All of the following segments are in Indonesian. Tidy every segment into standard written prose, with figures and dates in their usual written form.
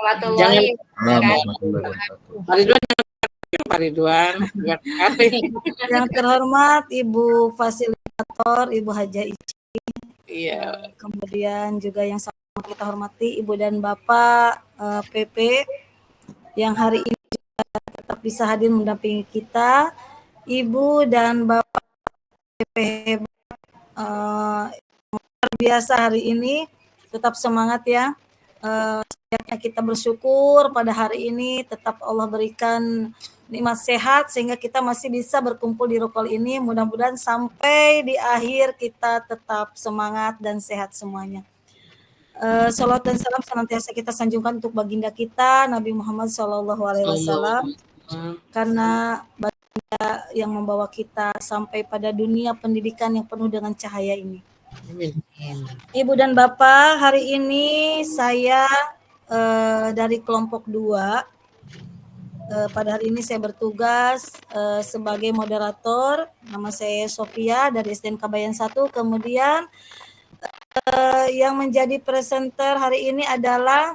warahmatullahi wabarakatuh. Pak Ridwan. Yang terhormat Ibu Fasilitator, Ibu Haja Ici. Iya. Kemudian juga yang sama kita hormati Ibu dan Bapak PP yang hari ini juga tetap bisa hadir mendampingi kita. Ibu dan Bapak PP hebat, luar biasa hari ini, tetap semangat ya. Setidaknya kita bersyukur pada hari ini tetap Allah berikan nikmat sehat sehingga kita masih bisa berkumpul di rukol ini. Mudah-mudahan sampai di akhir kita tetap semangat dan sehat semuanya. Salawat dan salam senantiasa kita sanjungkan untuk baginda kita Nabi Muhammad SAW, karena baginda yang membawa kita sampai pada dunia pendidikan yang penuh dengan cahaya ini. Ibu dan Bapak, hari ini saya dari kelompok 2. Pada hari ini saya bertugas sebagai moderator. Nama saya Sofia dari SDN Kabayan 1. Kemudian yang menjadi presenter hari ini adalah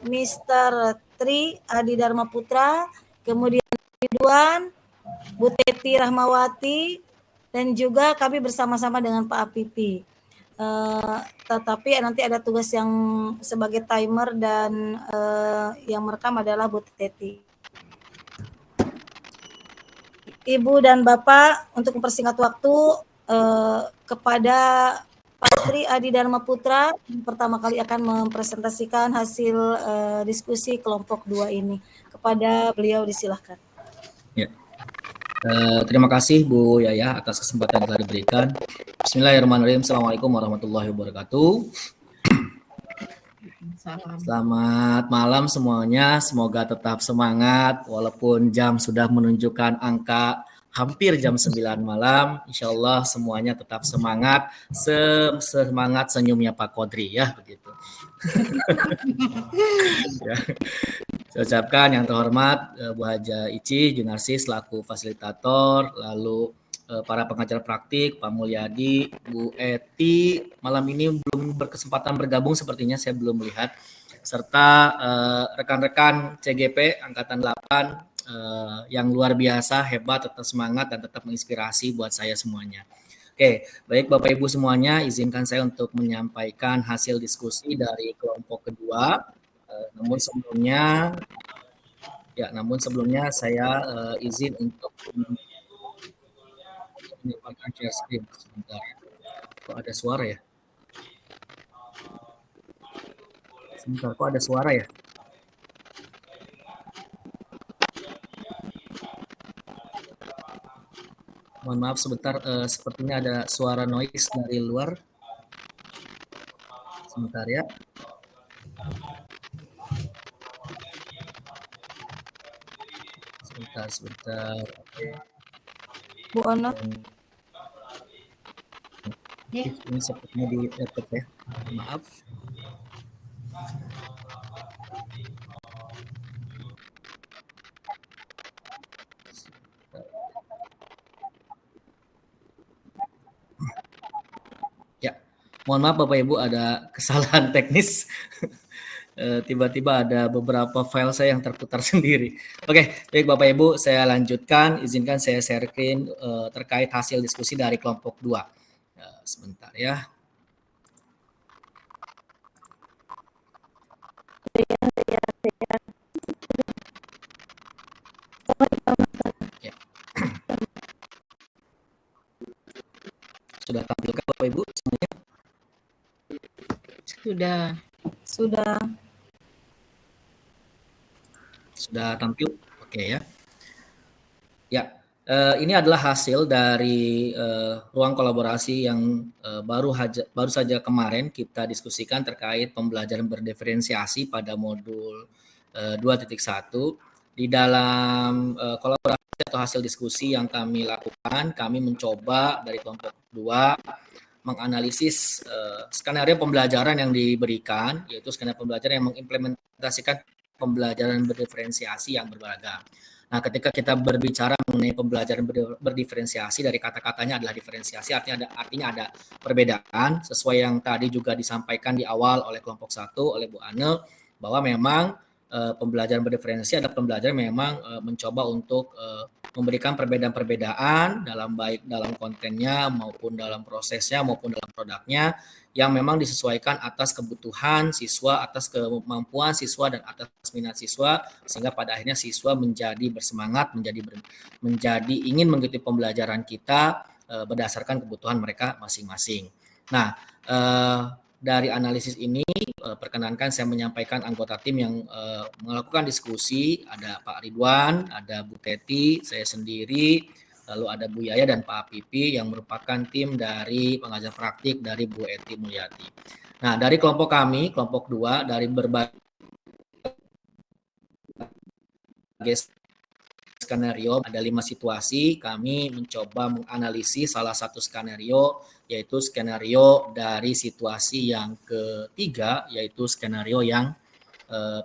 Mr. Tri Adi Dharma Putra, kemudian Ridwan, Bu Teti Rahmawati, dan juga kami bersama-sama dengan Pak Apipi. Tetapi nanti ada tugas yang sebagai timer dan yang merekam adalah Bu Teti. Ibu dan Bapak, untuk mempersingkat waktu, kepada Pak Tri Adi Dharma Putra pertama kali akan mempresentasikan hasil diskusi kelompok 2 ini. Kepada beliau disilahkan. Ya. Terima kasih Bu Yaya atas kesempatan yang telah diberikan. Bismillahirrahmanirrahim. Assalamualaikum warahmatullahi wabarakatuh. Selamat malam semuanya. Semoga tetap semangat walaupun jam sudah menunjukkan angka hampir jam 9 malam. Insya Allah semuanya tetap semangat. Semangat senyumnya Pak Kodri ya begitu. Ya. Saya ucapkan yang terhormat Bu Haja Ici, Junarsis selaku fasilitator, lalu para pengajar praktik, Pak Mulyadi, Bu Eti, malam ini belum berkesempatan bergabung sepertinya saya belum melihat, serta rekan-rekan CGP Angkatan 8 yang luar biasa, hebat, tetap semangat dan tetap menginspirasi buat saya semuanya. Oke, baik Bapak Ibu semuanya, izinkan saya untuk menyampaikan hasil diskusi dari kelompok kedua. Namun sebelumnya saya izin untuk menyalakan share screen sebentar. Kok ada suara ya? Sebentar, kok ada suara ya? Mohon maaf sebentar, sepertinya ada suara noise dari luar. Sebentar ya. Sebentar. Oke. Bu Ana. Ini sepertinya di laptop ya. Maaf. Ya, mohon maaf Bapak Ibu ada kesalahan teknis. Tiba-tiba ada beberapa file saya yang terputar sendiri. Oke, baik Bapak Ibu, saya lanjutkan. Izinkan saya share screen terkait hasil diskusi dari kelompok 2. Sebentar ya. Ya. Sudah tampilkan Bapak Ibu semuanya? Sudah tampil? Oke ya. Ya, ini adalah hasil dari ruang kolaborasi yang baru saja kemarin kita diskusikan terkait pembelajaran berdiferensiasi pada modul 2.1. Di dalam kolaborasi atau hasil diskusi yang kami lakukan, kami mencoba dari kelompok 2 menganalisis skenario pembelajaran yang diberikan, yaitu skenario pembelajaran yang mengimplementasikan pembelajaran berdiferensiasi yang beragam. Nah, ketika kita berbicara mengenai pembelajaran berdiferensiasi, dari kata-katanya adalah diferensiasi, artinya ada perbedaan, sesuai yang tadi juga disampaikan di awal oleh kelompok 1, oleh Bu Ane, bahwa memang pembelajaran berdiferensiasi adalah pembelajaran memang mencoba untuk memberikan perbedaan-perbedaan baik dalam kontennya maupun dalam prosesnya maupun dalam produknya yang memang disesuaikan atas kebutuhan siswa, atas kemampuan siswa dan atas minat siswa, sehingga pada akhirnya siswa menjadi bersemangat, menjadi ingin mengikuti pembelajaran kita berdasarkan kebutuhan mereka masing-masing. Nah, dari analisis ini perkenankan saya menyampaikan anggota tim yang melakukan diskusi, ada Pak Ridwan, ada Bu Teti, saya sendiri, lalu ada Bu Yaya dan Pak Pipi yang merupakan tim dari pengajar praktik dari Bu Eti Mulyati. Nah, dari kelompok kami, kelompok 2, dari berbagai skenario, ada 5 situasi, kami mencoba menganalisis salah satu skenario, yaitu skenario dari situasi yang ketiga, yaitu skenario yang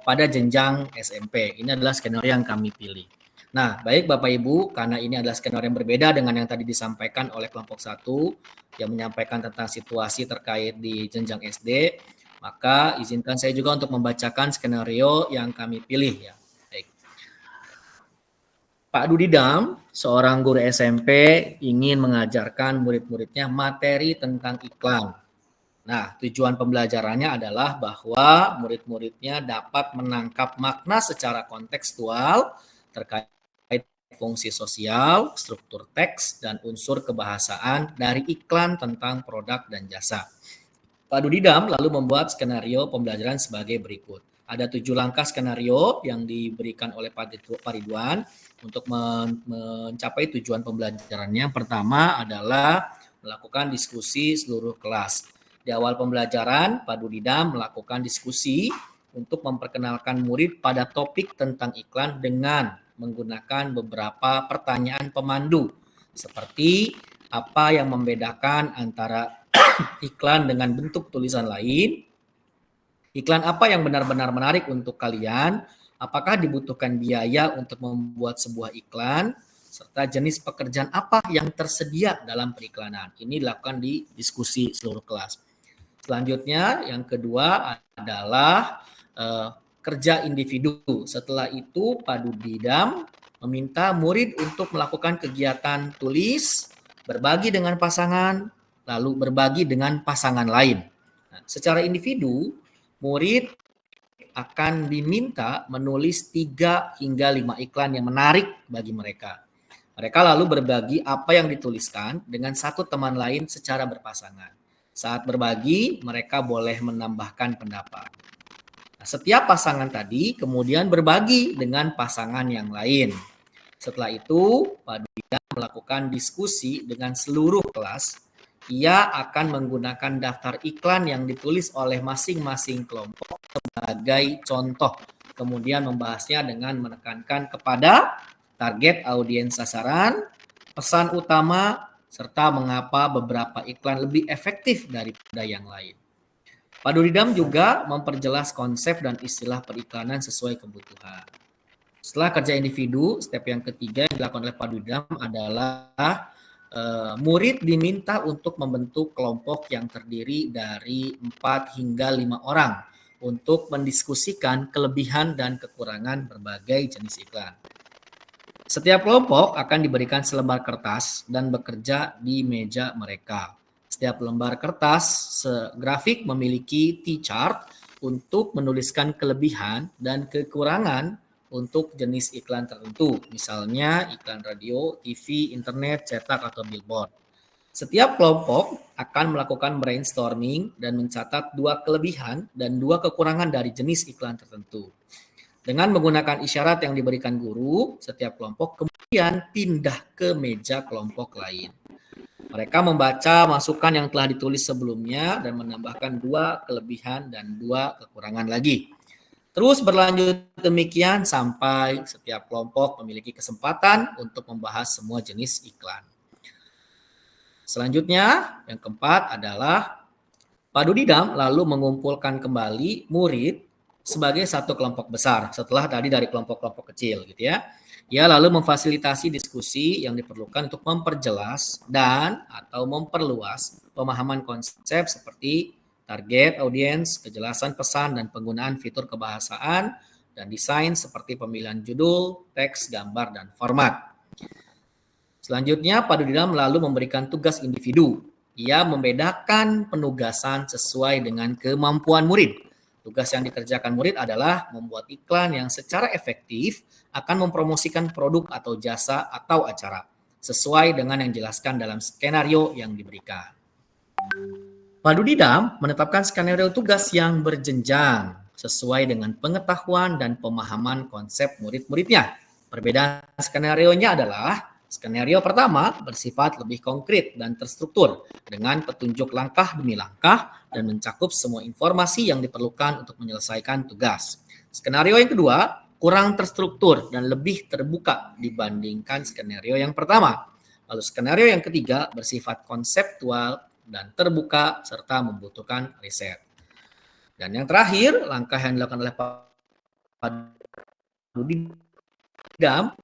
pada jenjang SMP. Ini adalah skenario yang kami pilih. Nah, baik Bapak Ibu, karena ini adalah skenario yang berbeda dengan yang tadi disampaikan oleh kelompok 1 yang menyampaikan tentang situasi terkait di jenjang SD, maka izinkan saya juga untuk membacakan skenario yang kami pilih ya. Pak Dudidam, seorang guru SMP, ingin mengajarkan murid-muridnya materi tentang iklan. Nah, tujuan pembelajarannya adalah bahwa murid-muridnya dapat menangkap makna secara kontekstual terkait fungsi sosial, struktur teks, dan unsur kebahasaan dari iklan tentang produk dan jasa. Pak Dudidam lalu membuat skenario pembelajaran sebagai berikut. Ada 7 langkah skenario yang diberikan oleh Pak Ridwan untuk mencapai tujuan pembelajarannya. Yang pertama adalah melakukan diskusi seluruh kelas. Di awal pembelajaran, Pak Dudidam melakukan diskusi untuk memperkenalkan murid pada topik tentang iklan dengan menggunakan beberapa pertanyaan pemandu, seperti apa yang membedakan antara iklan dengan bentuk tulisan lain, iklan apa yang benar-benar menarik untuk kalian, apakah dibutuhkan biaya untuk membuat sebuah iklan, serta jenis pekerjaan apa yang tersedia dalam periklanan. Ini dilakukan di diskusi seluruh kelas. Selanjutnya, yang kedua adalah kerja individu. Setelah itu, Pak Dudidam meminta murid untuk melakukan kegiatan tulis, berbagi dengan pasangan, lalu berbagi dengan pasangan lain. Nah, secara individu, murid akan diminta menulis 3 hingga 5 iklan yang menarik bagi mereka. Mereka lalu berbagi apa yang dituliskan dengan satu teman lain secara berpasangan. Saat berbagi, mereka boleh menambahkan pendapat. Nah, setiap pasangan tadi kemudian berbagi dengan pasangan yang lain. Setelah itu, Pak Dudidam melakukan diskusi dengan seluruh kelas. Ia akan menggunakan daftar iklan yang ditulis oleh masing-masing kelompok sebagai contoh. Kemudian membahasnya dengan menekankan kepada target audiens sasaran, pesan utama, serta mengapa beberapa iklan lebih efektif daripada yang lain. Pak Dudidam juga memperjelas konsep dan istilah periklanan sesuai kebutuhan. Setelah kerja individu, step yang ketiga yang dilakukan oleh Pak Dudidam adalah murid diminta untuk membentuk kelompok yang terdiri dari 4 hingga 5 orang untuk mendiskusikan kelebihan dan kekurangan berbagai jenis iklan. Setiap kelompok akan diberikan selembar kertas dan bekerja di meja mereka. Setiap lembar kertas grafik memiliki T-chart untuk menuliskan kelebihan dan kekurangan untuk jenis iklan tertentu, misalnya iklan radio, TV, internet, cetak, atau billboard. Setiap kelompok akan melakukan brainstorming dan mencatat 2 kelebihan dan 2 kekurangan dari jenis iklan tertentu. Dengan menggunakan isyarat yang diberikan guru, setiap kelompok kemudian pindah ke meja kelompok lain. Mereka membaca masukan yang telah ditulis sebelumnya dan menambahkan 2 kelebihan dan 2 kekurangan lagi. Terus berlanjut demikian sampai setiap kelompok memiliki kesempatan untuk membahas semua jenis iklan. Selanjutnya, yang keempat adalah Pak Dudidam lalu mengumpulkan kembali murid sebagai satu kelompok besar setelah tadi dari kelompok-kelompok kecil gitu ya. Ia lalu memfasilitasi diskusi yang diperlukan untuk memperjelas dan atau memperluas pemahaman konsep seperti target audiens, kejelasan pesan dan penggunaan fitur kebahasaan, dan desain seperti pemilihan judul, teks, gambar, dan format. Selanjutnya, Pak Dudidam lalu memberikan tugas individu. Ia membedakan penugasan sesuai dengan kemampuan murid. Tugas yang dikerjakan murid adalah membuat iklan yang secara efektif akan mempromosikan produk atau jasa atau acara, sesuai dengan yang dijelaskan dalam skenario yang diberikan. Pak Dudidam menetapkan skenario tugas yang berjenjang, sesuai dengan pengetahuan dan pemahaman konsep murid-muridnya. Perbedaan skenarionya adalah skenario pertama bersifat lebih konkret dan terstruktur dengan petunjuk langkah demi langkah dan mencakup semua informasi yang diperlukan untuk menyelesaikan tugas. Skenario yang kedua kurang terstruktur dan lebih terbuka dibandingkan skenario yang pertama. Lalu skenario yang ketiga bersifat konseptual dan terbuka serta membutuhkan riset. Dan yang terakhir, langkah yang dilakukan oleh Pak Dudidam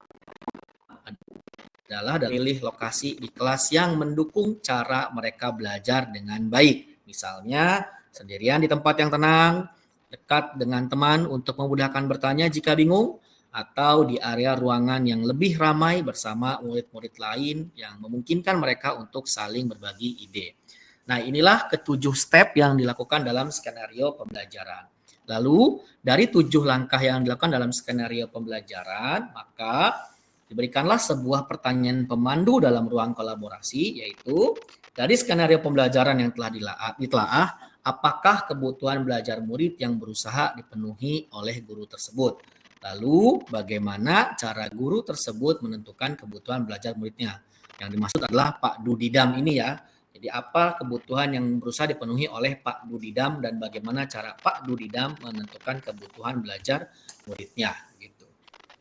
adalah memilih lokasi di kelas yang mendukung cara mereka belajar dengan baik. Misalnya, sendirian di tempat yang tenang, dekat dengan teman untuk memudahkan bertanya jika bingung, atau di area ruangan yang lebih ramai bersama murid-murid lain yang memungkinkan mereka untuk saling berbagi ide. Nah, inilah ketujuh step yang dilakukan dalam skenario pembelajaran. Lalu, dari 7 langkah yang dilakukan dalam skenario pembelajaran, maka diberikanlah sebuah pertanyaan pemandu dalam ruang kolaborasi, yaitu dari skenario pembelajaran yang telah ditelaah, apakah kebutuhan belajar murid yang berusaha dipenuhi oleh guru tersebut. Lalu, bagaimana cara guru tersebut menentukan kebutuhan belajar muridnya? Yang dimaksud adalah Pak Dudidam ini ya. Jadi apa kebutuhan yang berusaha dipenuhi oleh Pak Dudidam dan bagaimana cara Pak Dudidam menentukan kebutuhan belajar muridnya gitu.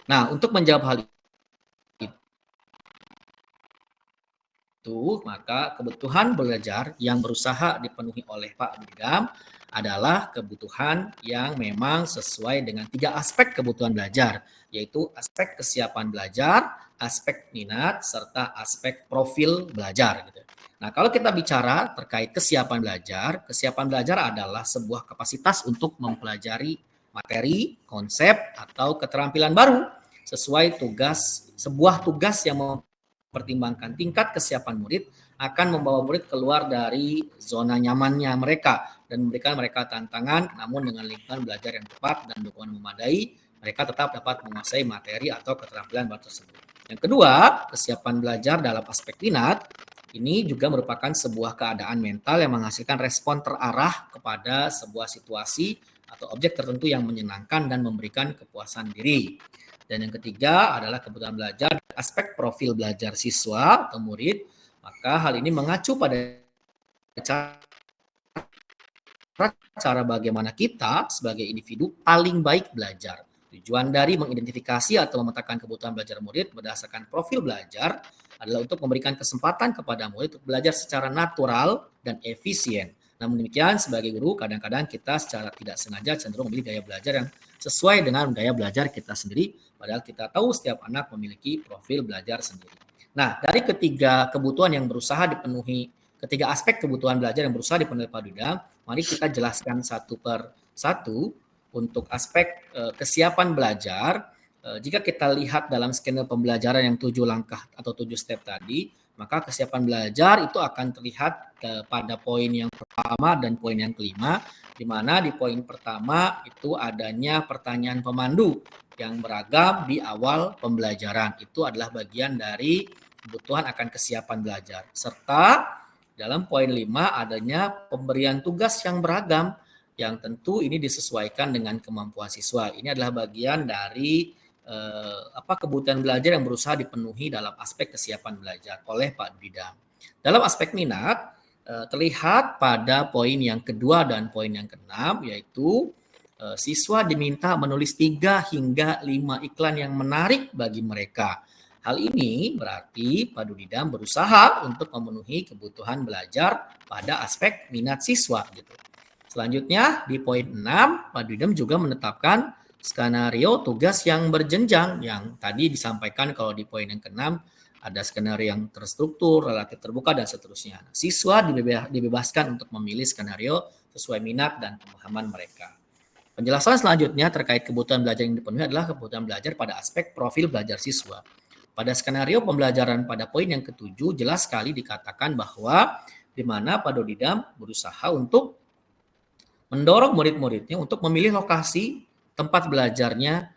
Nah, untuk menjawab hal itu, maka kebutuhan belajar yang berusaha dipenuhi oleh Pak Dudidam adalah kebutuhan yang memang sesuai dengan 3 aspek kebutuhan belajar, yaitu aspek kesiapan belajar, aspek minat, serta aspek profil belajar. Gitu. Nah, kalau kita bicara terkait kesiapan belajar adalah sebuah kapasitas untuk mempelajari materi, konsep, atau keterampilan baru sesuai sebuah tugas yang mempertimbangkan tingkat kesiapan murid akan membawa murid keluar dari zona nyamannya mereka dan memberikan mereka tantangan, namun dengan lingkungan belajar yang tepat dan dukungan memadai, mereka tetap dapat menguasai materi atau keterampilan baru tersebut. Yang kedua, kesiapan belajar dalam aspek minat, ini juga merupakan sebuah keadaan mental yang menghasilkan respon terarah kepada sebuah situasi atau objek tertentu yang menyenangkan dan memberikan kepuasan diri. Dan yang ketiga adalah kebutuhan belajar aspek profil belajar siswa atau murid, maka hal ini mengacu pada cara bagaimana kita sebagai individu paling baik belajar. Tujuan dari mengidentifikasi atau memetakan kebutuhan belajar murid berdasarkan profil belajar adalah untuk memberikan kesempatan kepada murid untuk belajar secara natural dan efisien. Namun demikian, sebagai guru, kadang-kadang kita secara tidak sengaja cenderung memilih gaya belajar yang sesuai dengan gaya belajar kita sendiri, padahal kita tahu setiap anak memiliki profil belajar sendiri. Nah, dari ketiga kebutuhan yang berusaha dipenuhi, ketiga aspek kebutuhan belajar yang berusaha dipenuhi Pak Dudidam, mari kita jelaskan satu per satu. Untuk aspek kesiapan belajar, jika kita lihat dalam skenario pembelajaran yang 7 langkah atau 7 step tadi, maka kesiapan belajar itu akan terlihat pada poin yang pertama dan poin yang kelima, di mana di poin pertama itu adanya pertanyaan pemandu yang beragam di awal pembelajaran. Itu adalah bagian dari kebutuhan akan kesiapan belajar. Serta dalam poin 5 adanya pemberian tugas yang beragam, yang tentu ini disesuaikan dengan kemampuan siswa. Ini adalah bagian dari kebutuhan belajar yang berusaha dipenuhi dalam aspek kesiapan belajar oleh Pak Dudidam. Dalam aspek minat, terlihat pada poin yang kedua dan poin yang keenam, yaitu siswa diminta menulis 3 hingga 5 iklan yang menarik bagi mereka. Hal ini berarti Pak Dudidam berusaha untuk memenuhi kebutuhan belajar pada aspek minat siswa gitu. Selanjutnya di poin 6, Pak Dudidam juga menetapkan skenario tugas yang berjenjang yang tadi disampaikan kalau di poin yang ke-6 ada skenario yang terstruktur, relatif terbuka, dan seterusnya. Siswa dibebaskan untuk memilih skenario sesuai minat dan pemahaman mereka. Penjelasan selanjutnya terkait kebutuhan belajar yang dipenuhi adalah kebutuhan belajar pada aspek profil belajar siswa. Pada skenario pembelajaran pada poin yang ke-7 jelas sekali dikatakan bahwa di mana Pak Dodidam berusaha untuk mendorong murid-muridnya untuk memilih lokasi tempat belajarnya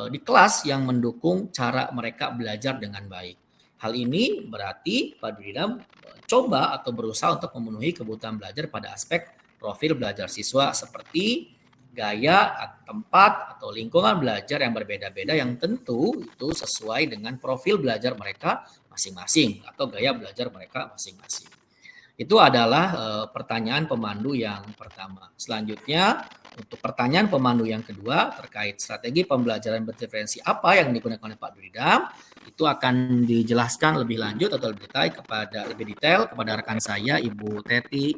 di kelas yang mendukung cara mereka belajar dengan baik. Hal ini berarti Pak Dodidam coba atau berusaha untuk memenuhi kebutuhan belajar pada aspek profil belajar siswa seperti gaya, tempat, atau lingkungan belajar yang berbeda-beda yang tentu itu sesuai dengan profil belajar mereka masing-masing atau gaya belajar mereka masing-masing. Itu adalah pertanyaan pemandu yang pertama. Selanjutnya, untuk pertanyaan pemandu yang kedua terkait strategi pembelajaran berdiferensi apa yang digunakan oleh Pak Dodidam, itu akan dijelaskan lebih lanjut atau lebih detail kepada rekan saya, Ibu Teti.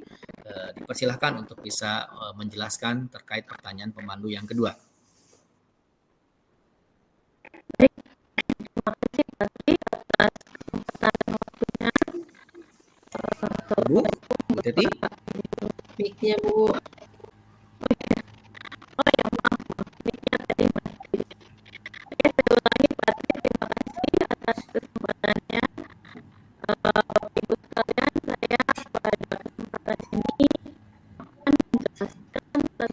Dipersilahkan untuk bisa menjelaskan terkait pertanyaan pemandu yang kedua. Baik, terima kasih Pak Tri atas kesempatan waktunya. Bu Teti? Mic-nya Bu. Oh ya, maaf, mic-nya tadi mati. Oke, saya ulangi Pak Tri, terima kasih atas kesempatannya. Ibu sekalian, saya pada kesempatan ini akan menjelaskan tentang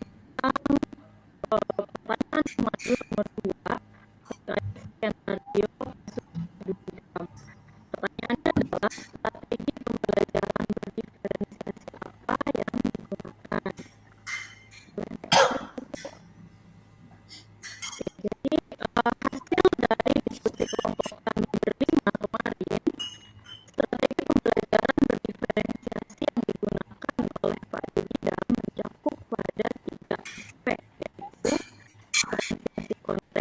paparan pemandu nomor 2 terkait skenario kasus Dodidam. Pertanyaannya adalah strategi pembelajaran berdiferensiasi apa yang digunakan. Jadi hasil dari diskusi kelompok kami berlima kemarin, strategi pembelajaran berdiferensiasi yang digunakan oleh Pak Dodidam mencakup pada 3 aspek, yaitu diferensiasi konten,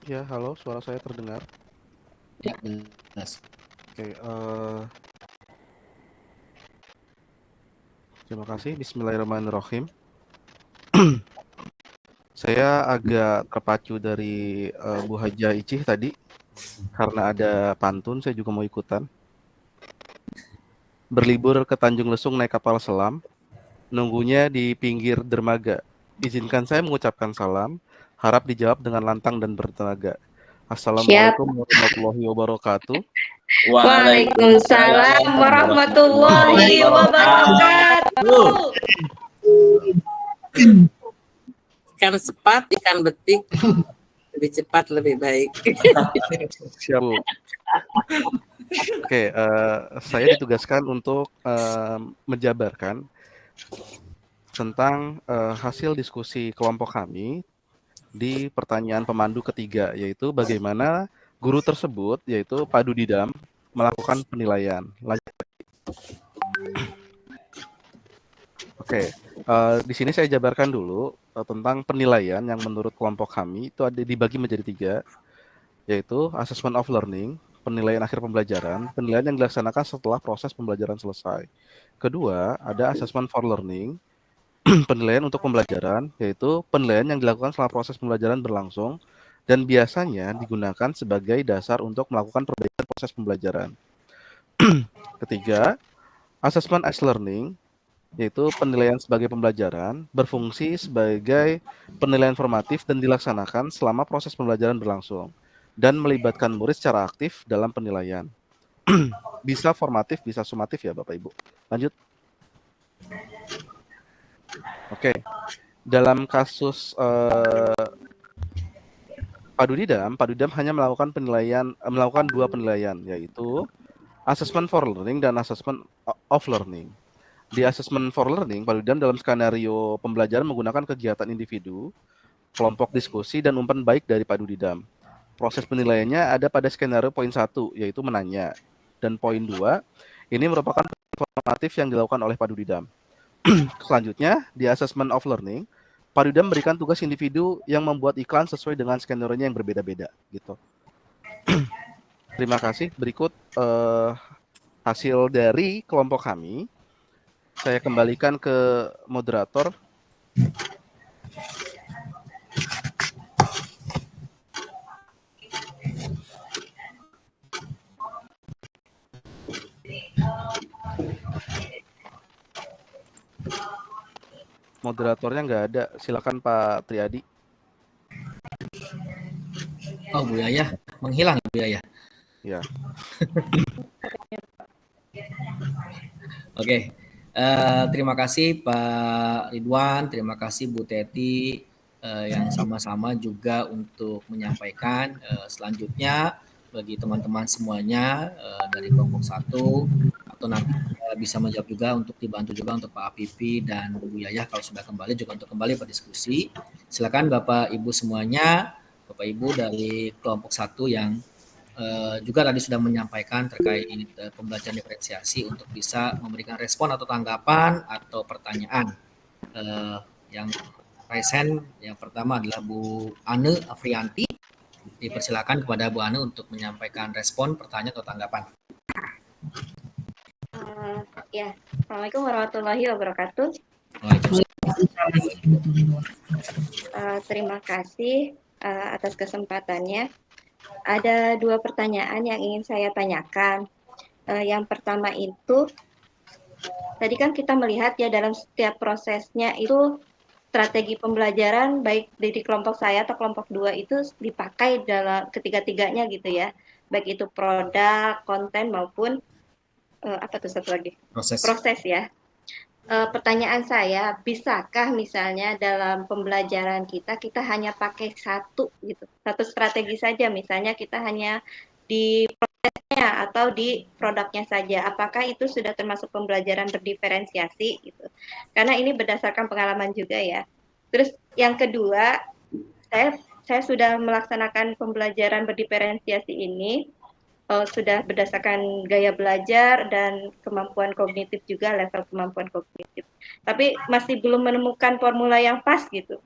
Ya, halo, suara saya terdengar. Ya, jelas. Oke, terima kasih. Bismillahirrahmanirrahim. Saya agak terpacu dari Bu Haja Icih tadi karena ada pantun. Saya juga mau ikutan. Berlibur ke Tanjung Lesung naik kapal selam, nunggunya di pinggir dermaga. Izinkan saya mengucapkan salam, harap dijawab dengan lantang dan bertenaga. Siap. Assalamualaikum warahmatullahi wabarakatuh. Waalaikumsalam warahmatullahi wabarakatuh. Ikan sepat, ikan betik, lebih cepat, lebih baik. Siap, Bu. Oke, saya ditugaskan untuk menjabarkan tentang hasil diskusi kelompok kami di pertanyaan pemandu ketiga, yaitu bagaimana guru tersebut, yaitu Pak Dudidam, melakukan penilaian. Lanjut. Oke, di sini saya jabarkan dulu tentang penilaian yang menurut kelompok kami itu ada dibagi menjadi 3, yaitu assessment of learning, penilaian akhir pembelajaran, penilaian yang dilaksanakan setelah proses pembelajaran selesai. Kedua, ada assessment for learning, penilaian untuk pembelajaran, yaitu penilaian yang dilakukan setelah proses pembelajaran berlangsung dan biasanya digunakan sebagai dasar untuk melakukan perbaikan proses pembelajaran. Ketiga, assessment as learning, yaitu penilaian sebagai pembelajaran, berfungsi sebagai penilaian formatif dan dilaksanakan selama proses pembelajaran berlangsung dan melibatkan murid secara aktif dalam penilaian. Bisa formatif, bisa sumatif ya Bapak Ibu. Lanjut. Oke. Dalam kasus Pak Dudidam hanya melakukan 2 penilaian, yaitu assessment for learning dan assessment of learning. Di assessment for learning, Pak Dudidam dalam skenario pembelajaran menggunakan kegiatan individu, kelompok diskusi, dan umpan baik dari Pak Dudidam. Proses penilaiannya ada pada skenario poin 1, yaitu menanya. Dan poin 2, ini merupakan informatif yang dilakukan oleh Pak Dudidam. Selanjutnya, di assessment of learning, Pak Dudidam memberikan tugas individu yang membuat iklan sesuai dengan skenario-nya yang berbeda-beda. Gitu. Terima kasih. Berikut hasil dari kelompok kami. Saya kembalikan ke moderator. Moderatornya nggak ada. Silakan Pak Triadi. Oh, Bu Yaya menghilang, Bu Yaya. Ya. Oke. Terima kasih Pak Ridwan, terima kasih Bu Teti yang sama-sama juga untuk menyampaikan. Selanjutnya bagi teman-teman semuanya dari kelompok 1 atau nanti bisa menjawab juga untuk dibantu juga untuk Pak Apipi dan Bu Yaya kalau sudah kembali juga untuk kembali berdiskusi. Silakan Bapak Ibu semuanya, Bapak Ibu dari kelompok 1 yang juga tadi sudah menyampaikan terkait pembelajaran diferensiasi untuk bisa memberikan respon atau tanggapan atau pertanyaan. Yang present yang pertama adalah Bu Ane Afrianti. Dipersilakan kepada Bu Ane untuk menyampaikan respon, pertanyaan atau tanggapan. Ya, Assalamualaikum warahmatullahi wabarakatuh. Terima kasih atas kesempatannya. Ada 2 pertanyaan yang ingin saya tanyakan. Yang pertama itu, tadi kan kita melihat ya dalam setiap prosesnya itu strategi pembelajaran baik dari kelompok saya atau kelompok 2 itu dipakai dalam ketiga-tiganya gitu ya. Baik itu produk, konten maupun apa tuh satu lagi? Proses ya. Pertanyaan saya, bisakah misalnya dalam pembelajaran kita hanya pakai satu strategi saja, misalnya kita hanya di prosesnya atau di produknya saja, apakah itu sudah termasuk pembelajaran berdiferensiasi gitu? Karena ini berdasarkan pengalaman juga ya. Terus yang kedua, saya sudah melaksanakan pembelajaran berdiferensiasi ini, sudah berdasarkan gaya belajar dan kemampuan kognitif juga, level kemampuan kognitif. Tapi masih belum menemukan formula yang pas gitu.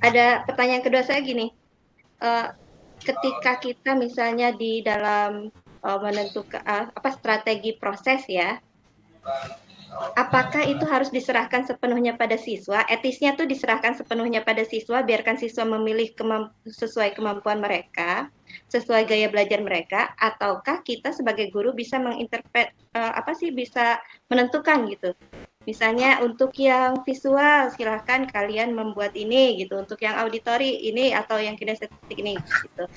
Ada pertanyaan kedua saya gini, ketika kita misalnya di dalam menentukan strategi proses ya, apakah itu harus diserahkan sepenuhnya pada siswa? Etisnya tuh diserahkan sepenuhnya pada siswa, biarkan siswa memilih sesuai kemampuan mereka, sesuai gaya belajar mereka, ataukah kita sebagai guru bisa bisa menentukan gitu. Misalnya untuk yang visual silahkan kalian membuat ini gitu, untuk yang auditori ini atau yang kinestetik ini gitu.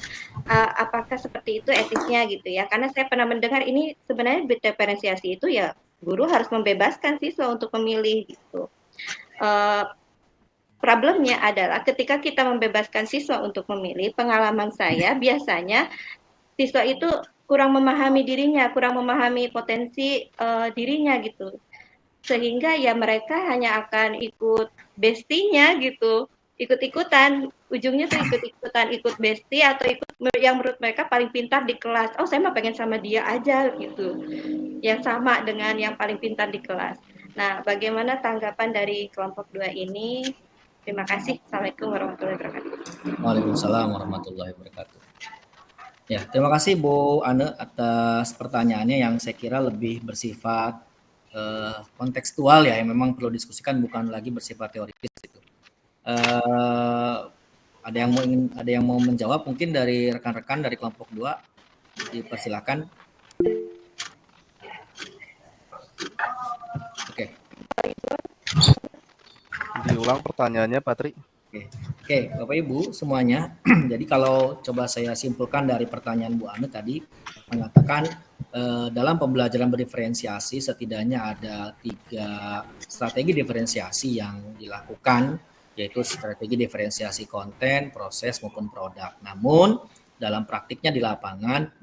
Apakah seperti itu etisnya gitu ya? Karena saya pernah mendengar ini sebenarnya diferensiasi itu ya guru harus membebaskan siswa untuk memilih gitu. Problemnya adalah ketika kita membebaskan siswa untuk memilih, pengalaman saya biasanya siswa itu kurang memahami dirinya, kurang memahami potensi dirinya gitu. Sehingga ya mereka hanya akan ikut bestinya gitu, ikut-ikutan, ujungnya tuh ikut besti atau ikut yang menurut mereka paling pintar di kelas. Oh, saya mah pengen sama dia aja gitu, yang sama dengan yang paling pintar di kelas. Nah, bagaimana tanggapan dari kelompok 2 ini? Terima kasih. Assalamualaikum warahmatullahi wabarakatuh. Waalaikumsalam warahmatullahi wabarakatuh. Ya, terima kasih Bu Ane atas pertanyaannya yang saya kira lebih bersifat kontekstual ya, yang memang perlu diskusikan, bukan lagi bersifat teoritis gitu. Ada yang mau menjawab mungkin dari rekan-rekan dari kelompok 2, dipersilakan. Oke. Diulang pertanyaannya, Patri. Oke, Bapak Ibu semuanya. Jadi kalau coba saya simpulkan dari pertanyaan Bu Ane tadi, mengatakan dalam pembelajaran berdiferensiasi setidaknya ada 3 strategi diferensiasi yang dilakukan, yaitu strategi diferensiasi konten, proses maupun produk. Namun dalam praktiknya di lapangan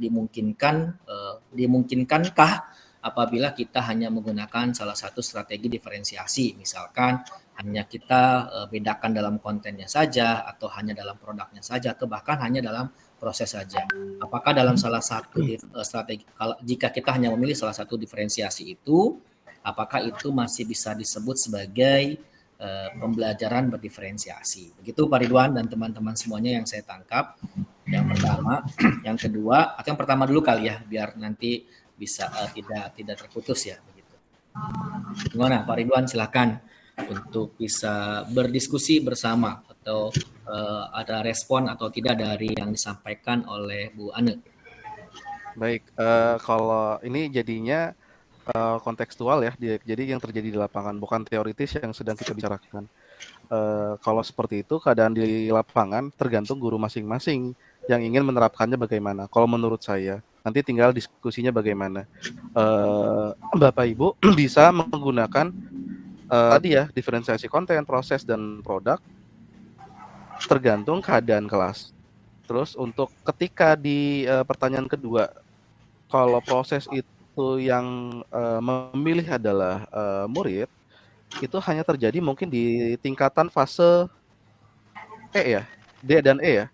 dimungkinkankah apabila kita hanya menggunakan salah satu strategi diferensiasi, misalkan hanya kita bedakan dalam kontennya saja, atau hanya dalam produknya saja, atau bahkan hanya dalam proses saja. Apakah dalam salah satu strategi, jika kita hanya memilih salah satu diferensiasi itu, apakah itu masih bisa disebut sebagai pembelajaran berdiferensiasi? Begitu Pak Ridwan dan teman-teman semuanya yang saya tangkap. Yang pertama, yang kedua, atau yang pertama dulu kali ya, biar nanti bisa tidak terputus ya. Begitu. Gimana Pak Ridwan, silakan untuk bisa berdiskusi bersama atau ada respon atau tidak dari yang disampaikan oleh Bu Ane. Baik, kalau ini jadinya kontekstual ya, jadi yang terjadi di lapangan, bukan teoritis yang sedang kita bicarakan. Kalau seperti itu, keadaan di lapangan tergantung guru masing-masing yang ingin menerapkannya bagaimana. Kalau menurut saya, nanti tinggal diskusinya bagaimana. Bapak Ibu bisa menggunakan tadi ya, diferensiasi konten, proses, dan produk tergantung keadaan kelas. Terus untuk ketika di pertanyaan kedua, kalau proses itu yang memilih adalah murid, itu hanya terjadi mungkin di tingkatan fase E ya, D dan E ya,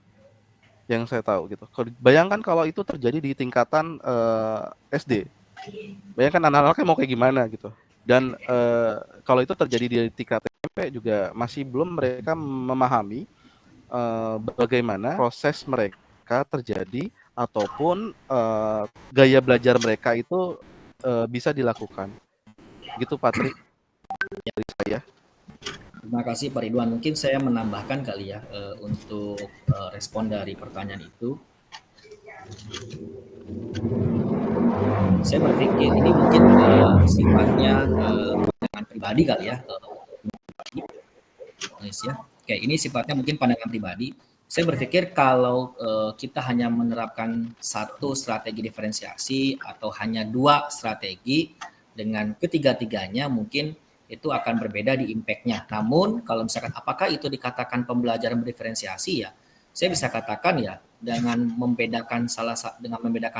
yang saya tahu gitu. Bayangkan kalau itu terjadi di tingkatan SD, bayangkan anak-anaknya mau kayak gimana gitu. Dan kalau itu terjadi di tingkat SMP juga masih belum mereka memahami bagaimana proses mereka terjadi ataupun gaya belajar mereka itu bisa dilakukan. Gitu Patri dari saya. Terima kasih Pak Ridwan. Mungkin saya menambahkan kali ya untuk respon dari pertanyaan itu. Saya berpikir ini mungkin sifatnya pandangan pribadi kali ya. Oke, ini sifatnya mungkin pandangan pribadi. Saya berpikir kalau kita hanya menerapkan satu strategi diferensiasi atau hanya 2 strategi dengan ketiga-tiganya mungkin itu akan berbeda di impact-nya. Namun kalau misalkan apakah itu dikatakan pembelajaran berdiferensiasi ya, saya bisa katakan ya dengan membedakan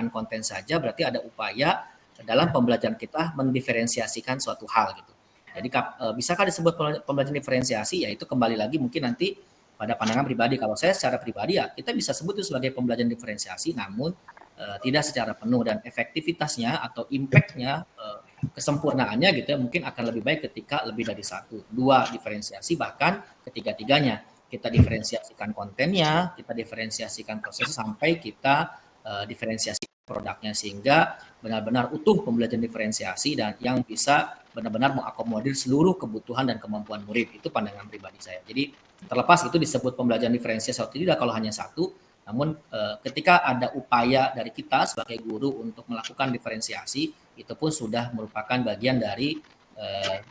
konten saja berarti ada upaya dalam pembelajaran kita mendiferensiasikan suatu hal gitu. Jadi bisakah disebut pembelajaran diferensiasi? Ya itu kembali lagi mungkin nanti pada pandangan pribadi. Kalau saya secara pribadi ya kita bisa sebut itu sebagai pembelajaran diferensiasi, namun tidak secara penuh, dan efektivitasnya atau impact-nya, kesempurnaannya gitu ya mungkin akan lebih baik ketika lebih dari 1, 2 diferensiasi bahkan ketiga-tiganya. kita diferensiasikan kontennya, kita diferensiasikan prosesnya, sampai kita diferensiasi produknya, sehingga benar-benar utuh pembelajaran diferensiasi dan yang bisa benar-benar mengakomodir seluruh kebutuhan dan kemampuan murid. Itu pandangan pribadi saya. Jadi terlepas itu disebut pembelajaran diferensiasi atau tidak kalau hanya satu, namun ketika ada upaya dari kita sebagai guru untuk melakukan diferensiasi, itu pun sudah merupakan bagian dari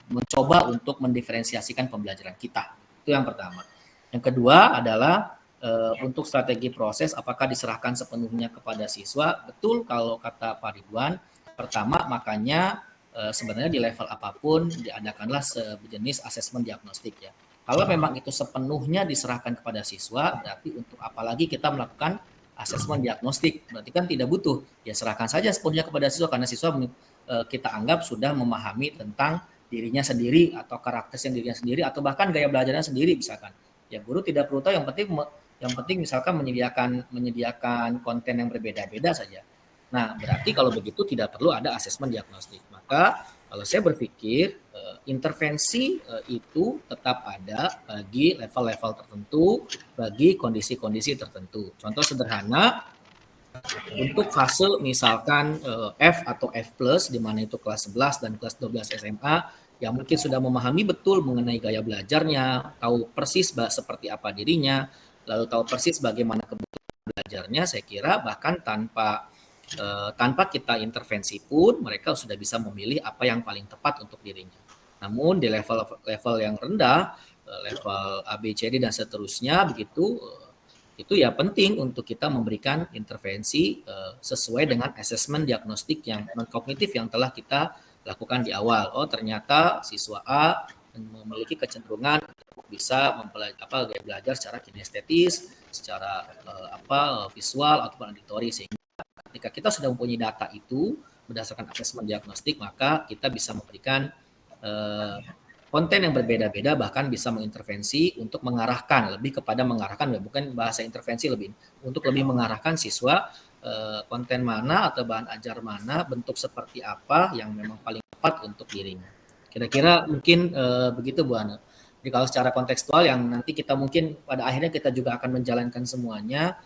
mencoba untuk mendiferensiasikan pembelajaran kita. Itu yang pertama. Yang kedua adalah untuk strategi proses, apakah diserahkan sepenuhnya kepada siswa? Betul, kalau kata Pak Ridwan, pertama makanya sebenarnya di level apapun diadakanlah sejenis asesmen diagnostik ya. Kalau memang itu sepenuhnya diserahkan kepada siswa, berarti untuk apalagi kita melakukan asesmen diagnostik, berarti kan tidak butuh, ya serahkan saja sepenuhnya kepada siswa, karena siswa kita anggap sudah memahami tentang dirinya sendiri atau karakter dirinya sendiri atau bahkan gaya belajarnya sendiri misalkan. Ya guru tidak perlu tahu, yang penting misalkan menyediakan konten yang berbeda-beda saja. Nah, berarti kalau begitu tidak perlu ada asesmen diagnostik. Maka kalau saya berpikir intervensi itu tetap ada bagi level-level tertentu, bagi kondisi-kondisi tertentu. Contoh sederhana, untuk fase misalkan F atau F+, di mana itu kelas 11 dan kelas 12 SMA, yang mungkin sudah memahami betul mengenai gaya belajarnya, tahu persis seperti apa dirinya, lalu tahu persis bagaimana kebutuhan belajarnya, saya kira bahkan tanpa kita intervensi pun mereka sudah bisa memilih apa yang paling tepat untuk dirinya. Namun di level yang rendah, level A, B, C, D dan seterusnya begitu, itu ya penting untuk kita memberikan intervensi sesuai dengan asesmen diagnostik yang non-kognitif yang telah kita lakukan di awal. Oh, ternyata siswa A memiliki kecenderungan untuk bisa gaya belajar secara kinestetis, secara visual ataupun auditori, sehingga ketika kita sudah mempunyai data itu berdasarkan asesmen diagnostik, maka kita bisa memberikan konten yang berbeda-beda, bahkan bisa mengintervensi untuk mengarahkan, lebih kepada mengarahkan, bukan bahasa intervensi, untuk lebih mengarahkan siswa konten mana atau bahan ajar mana, bentuk seperti apa yang memang paling tepat untuk dirinya. Kira-kira mungkin begitu Bu Ana. Jadi kalau secara kontekstual yang nanti kita mungkin pada akhirnya kita juga akan menjalankan semuanya,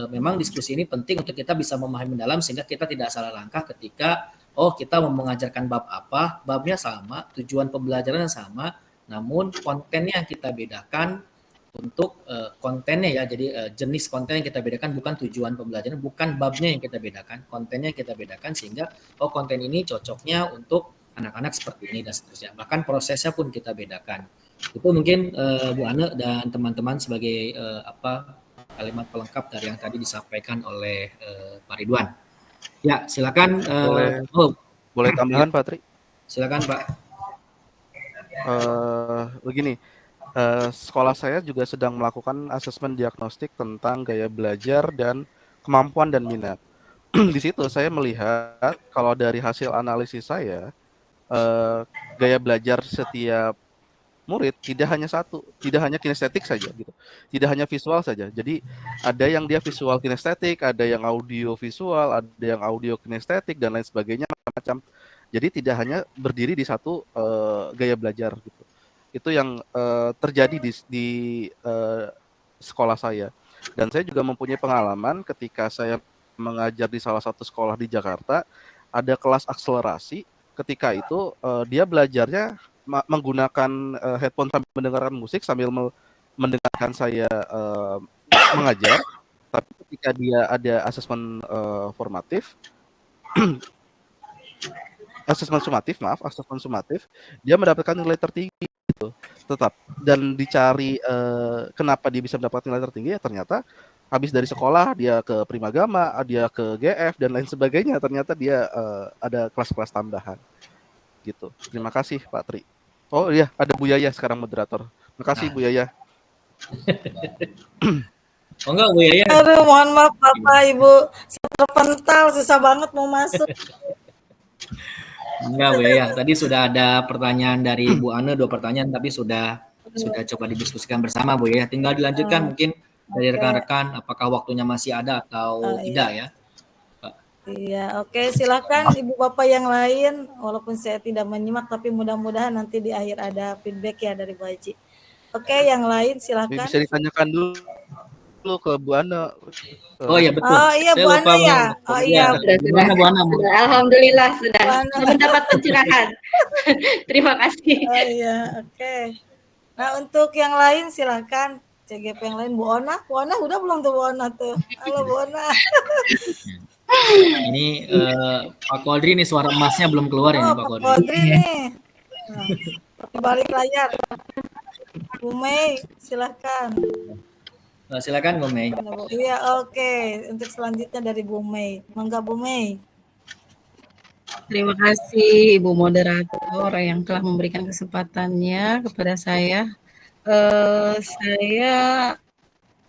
memang diskusi ini penting untuk kita bisa memahami mendalam sehingga kita tidak salah langkah ketika kita mau mengajarkan bab apa, babnya sama, tujuan pembelajarannya sama, namun kontennya yang kita bedakan untuk kontennya ya. Jadi jenis konten yang kita bedakan, bukan tujuan pembelajaran, bukan babnya yang kita bedakan, kontennya yang kita bedakan, sehingga konten ini cocoknya untuk anak-anak seperti ini dan seterusnya. Bahkan prosesnya pun kita bedakan. Itu mungkin Bu Ana dan teman-teman sebagai kalimat pelengkap dari yang tadi disampaikan oleh Pak Ridwan. Ya, silakan. Boleh tambahan, Pak Tri? Silakan, Pak. Begini, sekolah saya juga sedang melakukan asesmen diagnostik tentang gaya belajar dan kemampuan dan minat. Di situ saya melihat kalau dari hasil analisis saya, gaya belajar setiap murid tidak hanya satu, tidak hanya kinestetik saja gitu, tidak hanya visual saja. Jadi ada yang dia visual kinestetik, ada yang audio visual, ada yang audio kinestetik dan lain sebagainya macam. Jadi tidak hanya berdiri di satu gaya belajar gitu. Itu yang terjadi di sekolah saya. Dan saya juga mempunyai pengalaman ketika saya mengajar di salah satu sekolah di Jakarta, ada kelas akselerasi. Ketika itu dia belajarnya menggunakan headphone sambil mendengarkan musik sambil mendengarkan saya mengajar. Tapi ketika dia ada asesmen asesmen sumatif, dia mendapatkan nilai tertinggi gitu, tetap. Dan dicari kenapa dia bisa mendapatkan nilai tertinggi, ya ternyata habis dari sekolah dia ke Primagama, dia ke GF dan lain sebagainya, ternyata dia ada kelas-kelas tambahan gitu. Terima kasih Pak Tri. Oh iya, ada Bu Yaya sekarang moderator. Terima kasih Bu Yaya. Oh enggak Bu Yaya. Aduh, mohon maaf Bapak Ibu, saya terpental, susah banget mau masuk. Enggak Bu Yaya, tadi sudah ada pertanyaan dari Bu Ana, 2 pertanyaan, tapi sudah coba didiskusikan bersama Bu Yaya. Tinggal dilanjutkan mungkin dari rekan-rekan, apakah waktunya masih ada atau tidak ya. Iya, oke, silakan Ibu Bapak yang lain, walaupun saya tidak menyimak, tapi mudah-mudahan nanti di akhir ada feedback ya dari Bu Haji. Oke, yang lain Ini silakan. bisa ditanyakan dulu ke Bu Ana. Oh iya betul. Oh iya, Saya Bu lupa Ana ya. Oh iya, Gimana Bu Ana? Sudah, alhamdulillah sudah Bu Ana. mendapat pencerahan. Terima kasih. Oh iya, oke. Nah, untuk yang lain silakan. CGP yang lain, Bu Ona. Bu Ona udah belum tuh Bu Ona tuh? Halo Bu Ona. Ini Pak Kodri nih suara emasnya belum keluar ini Oh, Pak Pak Kodri. Kodri nih. Nah, balik layar. Bu Mei, silakan. Silakan Bu Mei. Iya, oke. Untuk selanjutnya dari Bu Mei. Mangga Bu Mei. Terima kasih Ibu Moderator yang telah memberikan kesempatannya kepada saya. Saya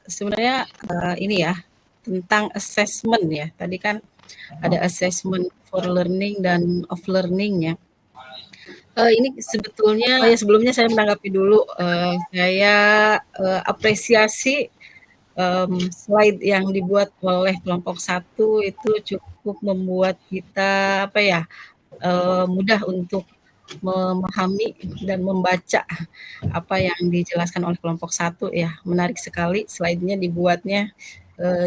sebenarnya ini ya tentang assessment ya. Tadi kan ada assessment for learning dan of learning ya. Ini sebetulnya ya sebelumnya saya menanggapi dulu. Saya apresiasi slide yang dibuat oleh kelompok 1 itu cukup membuat kita apa ya mudah untuk memahami dan membaca apa yang dijelaskan oleh kelompok 1 ya. Menarik sekali slide-nya dibuatnya.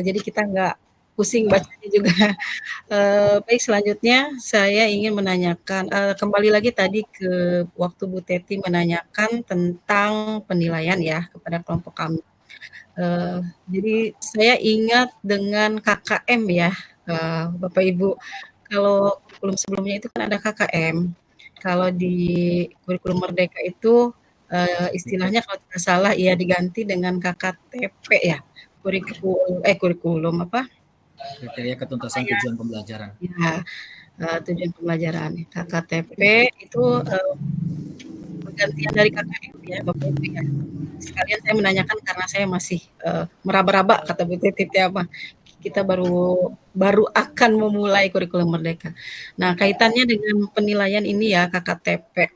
Jadi kita nggak pusing bacanya juga. Baik, selanjutnya saya ingin menanyakan kembali lagi tadi ke waktu Bu Teti menanyakan tentang penilaian ya kepada kelompok kami. Jadi saya ingat dengan KKM ya, Bapak Ibu. Kalau kurikulum sebelumnya itu kan ada KKM. Kalau di kurikulum Merdeka itu istilahnya kalau tidak salah ya diganti dengan KKTP ya. Kurikulum apa? Kriteria ketuntasan tujuan pembelajaran. Ya, tujuan pembelajaran. KKTP itu pergantian dari KKM ya Bapak Ibu ya. Sekalian saya menanyakan karena saya masih meraba-raba kata Bu Titi apa. Kita baru akan memulai kurikulum Merdeka. Nah, kaitannya dengan penilaian ini ya KKTP.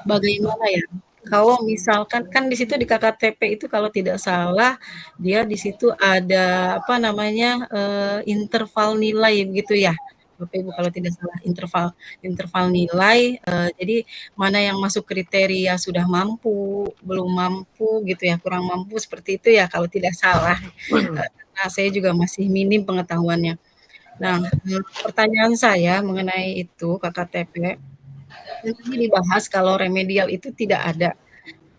Bagaimana ya? Kalau misalkan kan di situ di KKTP itu kalau tidak salah dia di situ ada apa namanya interval nilai gitu ya. Bapak Ibu kalau tidak salah interval nilai jadi mana yang masuk kriteria sudah mampu, belum mampu gitu ya, kurang mampu seperti itu ya kalau tidak salah. Nah, saya juga masih minim pengetahuannya. Nah, pertanyaan saya mengenai itu KKTP yang tadi dibahas kalau remedial itu tidak ada.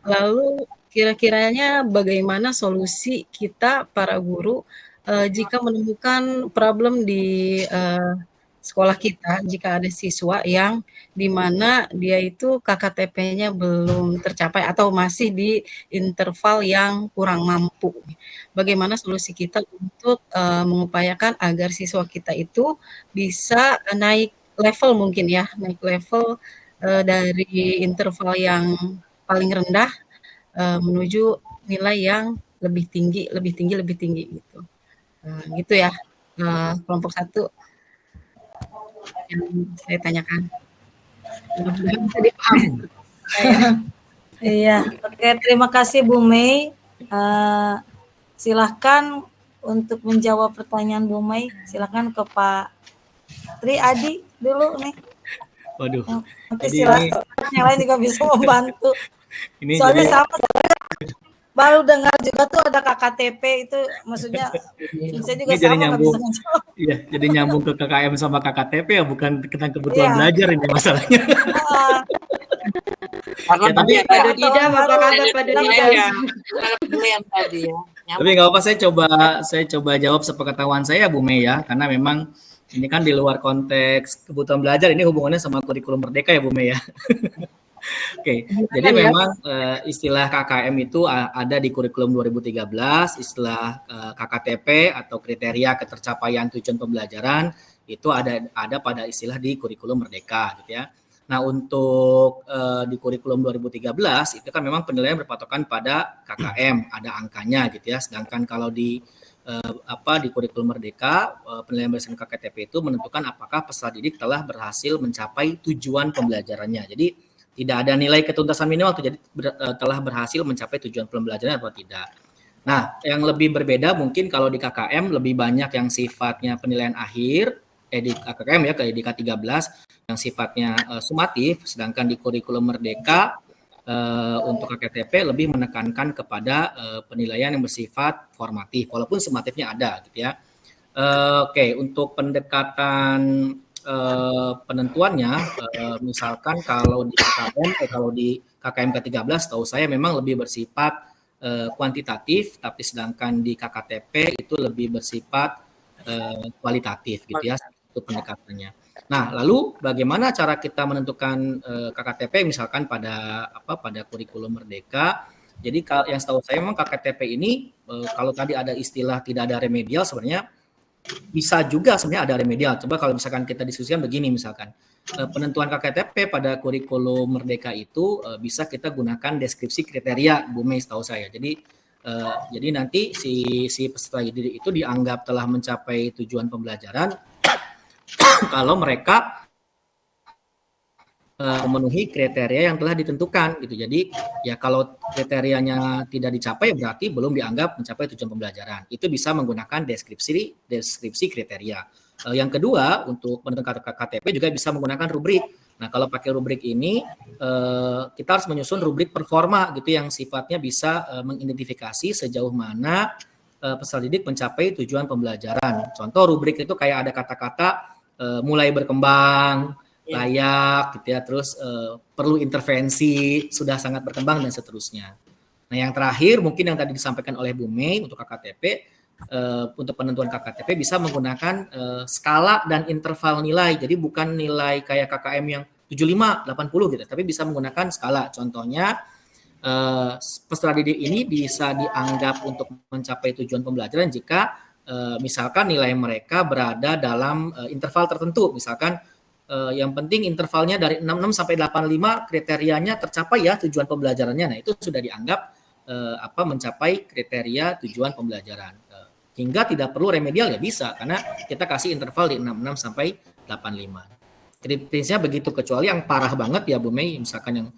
Lalu kira-kiranya bagaimana solusi kita para guru jika menemukan problem di sekolah kita jika ada siswa yang di mana dia itu KKTP-nya belum tercapai atau masih di interval yang kurang mampu. Bagaimana solusi kita untuk mengupayakan agar siswa kita itu bisa naik level mungkin ya, naik level dari interval yang paling rendah menuju nilai yang lebih tinggi gitu. Gitu ya. Kelompok 1 yang saya tanyakan. Mudah-mudahan bisa dipahami. Iya, oke, terima kasih Bu Mei. Silahkan untuk menjawab pertanyaan Bu Mei. Silahkan ke Pak Tri Adi dulu nih. Waduh. Nanti silakan yang lain juga bisa membantu. Ini soalnya jadi, sama baru dengar juga tuh ada KKTP itu maksudnya saya juga ini jadi sama nggak nyambung. bisa menjawab. Iya, jadi nyambung ke KKM sama KKTP ya, bukan tentang kebutuhan Iya. belajar ini masalahnya. Karena Ya, tapi- tadi ada Didam, apa kabar Pak Didam? penilaian tadi ya. Tapi nggak apa, saya coba jawab sepengetahuan saya Bu Mei ya, karena memang ini kan di luar konteks kebutuhan belajar, ini hubungannya sama kurikulum Merdeka ya Bu Mei ya. Oke, jadi memang istilah KKM itu ada di kurikulum 2013, istilah KKTP atau kriteria ketercapaian tujuan pembelajaran itu ada pada istilah di kurikulum Merdeka gitu ya. Nah, untuk di kurikulum 2013 itu kan memang penilaian berpatokan pada KKM, ada angkanya gitu ya. Sedangkan kalau di di kurikulum Merdeka, penilaian berdasarkan KKTP itu menentukan apakah peserta didik telah berhasil mencapai tujuan pembelajarannya. Jadi tidak ada nilai ketuntasan minimal, jadi telah berhasil mencapai tujuan pembelajaran atau tidak. Nah, yang lebih berbeda mungkin kalau di KKM lebih banyak yang sifatnya penilaian akhir, di KKM ya, di K13 yang sifatnya sumatif, sedangkan di kurikulum Merdeka untuk KKTP lebih menekankan kepada penilaian yang bersifat formatif, walaupun sumatifnya ada gitu ya. Oke, untuk pendekatan penentuannya, misalkan kalau di KKM, kalau di KKM ke-13 tahu saya memang lebih bersifat kuantitatif, tapi sedangkan di KKTP itu lebih bersifat kualitatif gitu ya, itu pendekatannya. Nah, lalu bagaimana cara kita menentukan KKTP misalkan pada kurikulum Merdeka? Jadi yang setahu saya memang KKTP ini kalau tadi ada istilah tidak ada remedial, sebenarnya bisa juga sebenarnya ada remedial. Coba kalau misalkan kita diskusikan begini misalkan, penentuan KKTP pada kurikulum Merdeka itu bisa kita gunakan deskripsi kriteria, Bu Mei setahu saya. Jadi nanti si peserta didik itu dianggap telah mencapai tujuan pembelajaran kalau mereka memenuhi kriteria yang telah ditentukan gitu. Jadi ya kalau kriterianya tidak dicapai berarti belum dianggap mencapai tujuan pembelajaran. Itu bisa menggunakan deskripsi kriteria. Yang kedua, untuk penentuan KKTP juga bisa menggunakan rubrik. Nah, kalau pakai rubrik ini kita harus menyusun rubrik performa gitu yang sifatnya bisa mengidentifikasi sejauh mana peserta didik mencapai tujuan pembelajaran. Contoh rubrik itu kayak ada kata-kata mulai berkembang, layak gitu ya, terus perlu intervensi, sudah sangat berkembang dan seterusnya. Nah, yang terakhir mungkin yang tadi disampaikan oleh Bu Mei untuk KKTP, untuk penentuan KKTP bisa menggunakan skala dan interval nilai. Jadi bukan nilai kayak KKM yang 75, 80 gitu, tapi bisa menggunakan skala. Contohnya peserta didik ini bisa dianggap untuk mencapai tujuan pembelajaran jika misalkan nilai mereka berada dalam interval tertentu. Misalkan yang penting intervalnya dari 66 sampai 85 kriterianya tercapai ya tujuan pembelajarannya. Nah, itu sudah dianggap mencapai kriteria tujuan pembelajaran. Hingga tidak perlu remedial ya bisa karena kita kasih interval di 66 sampai 85. Kritisnya begitu, kecuali yang parah banget ya Bu Mei, misalkan yang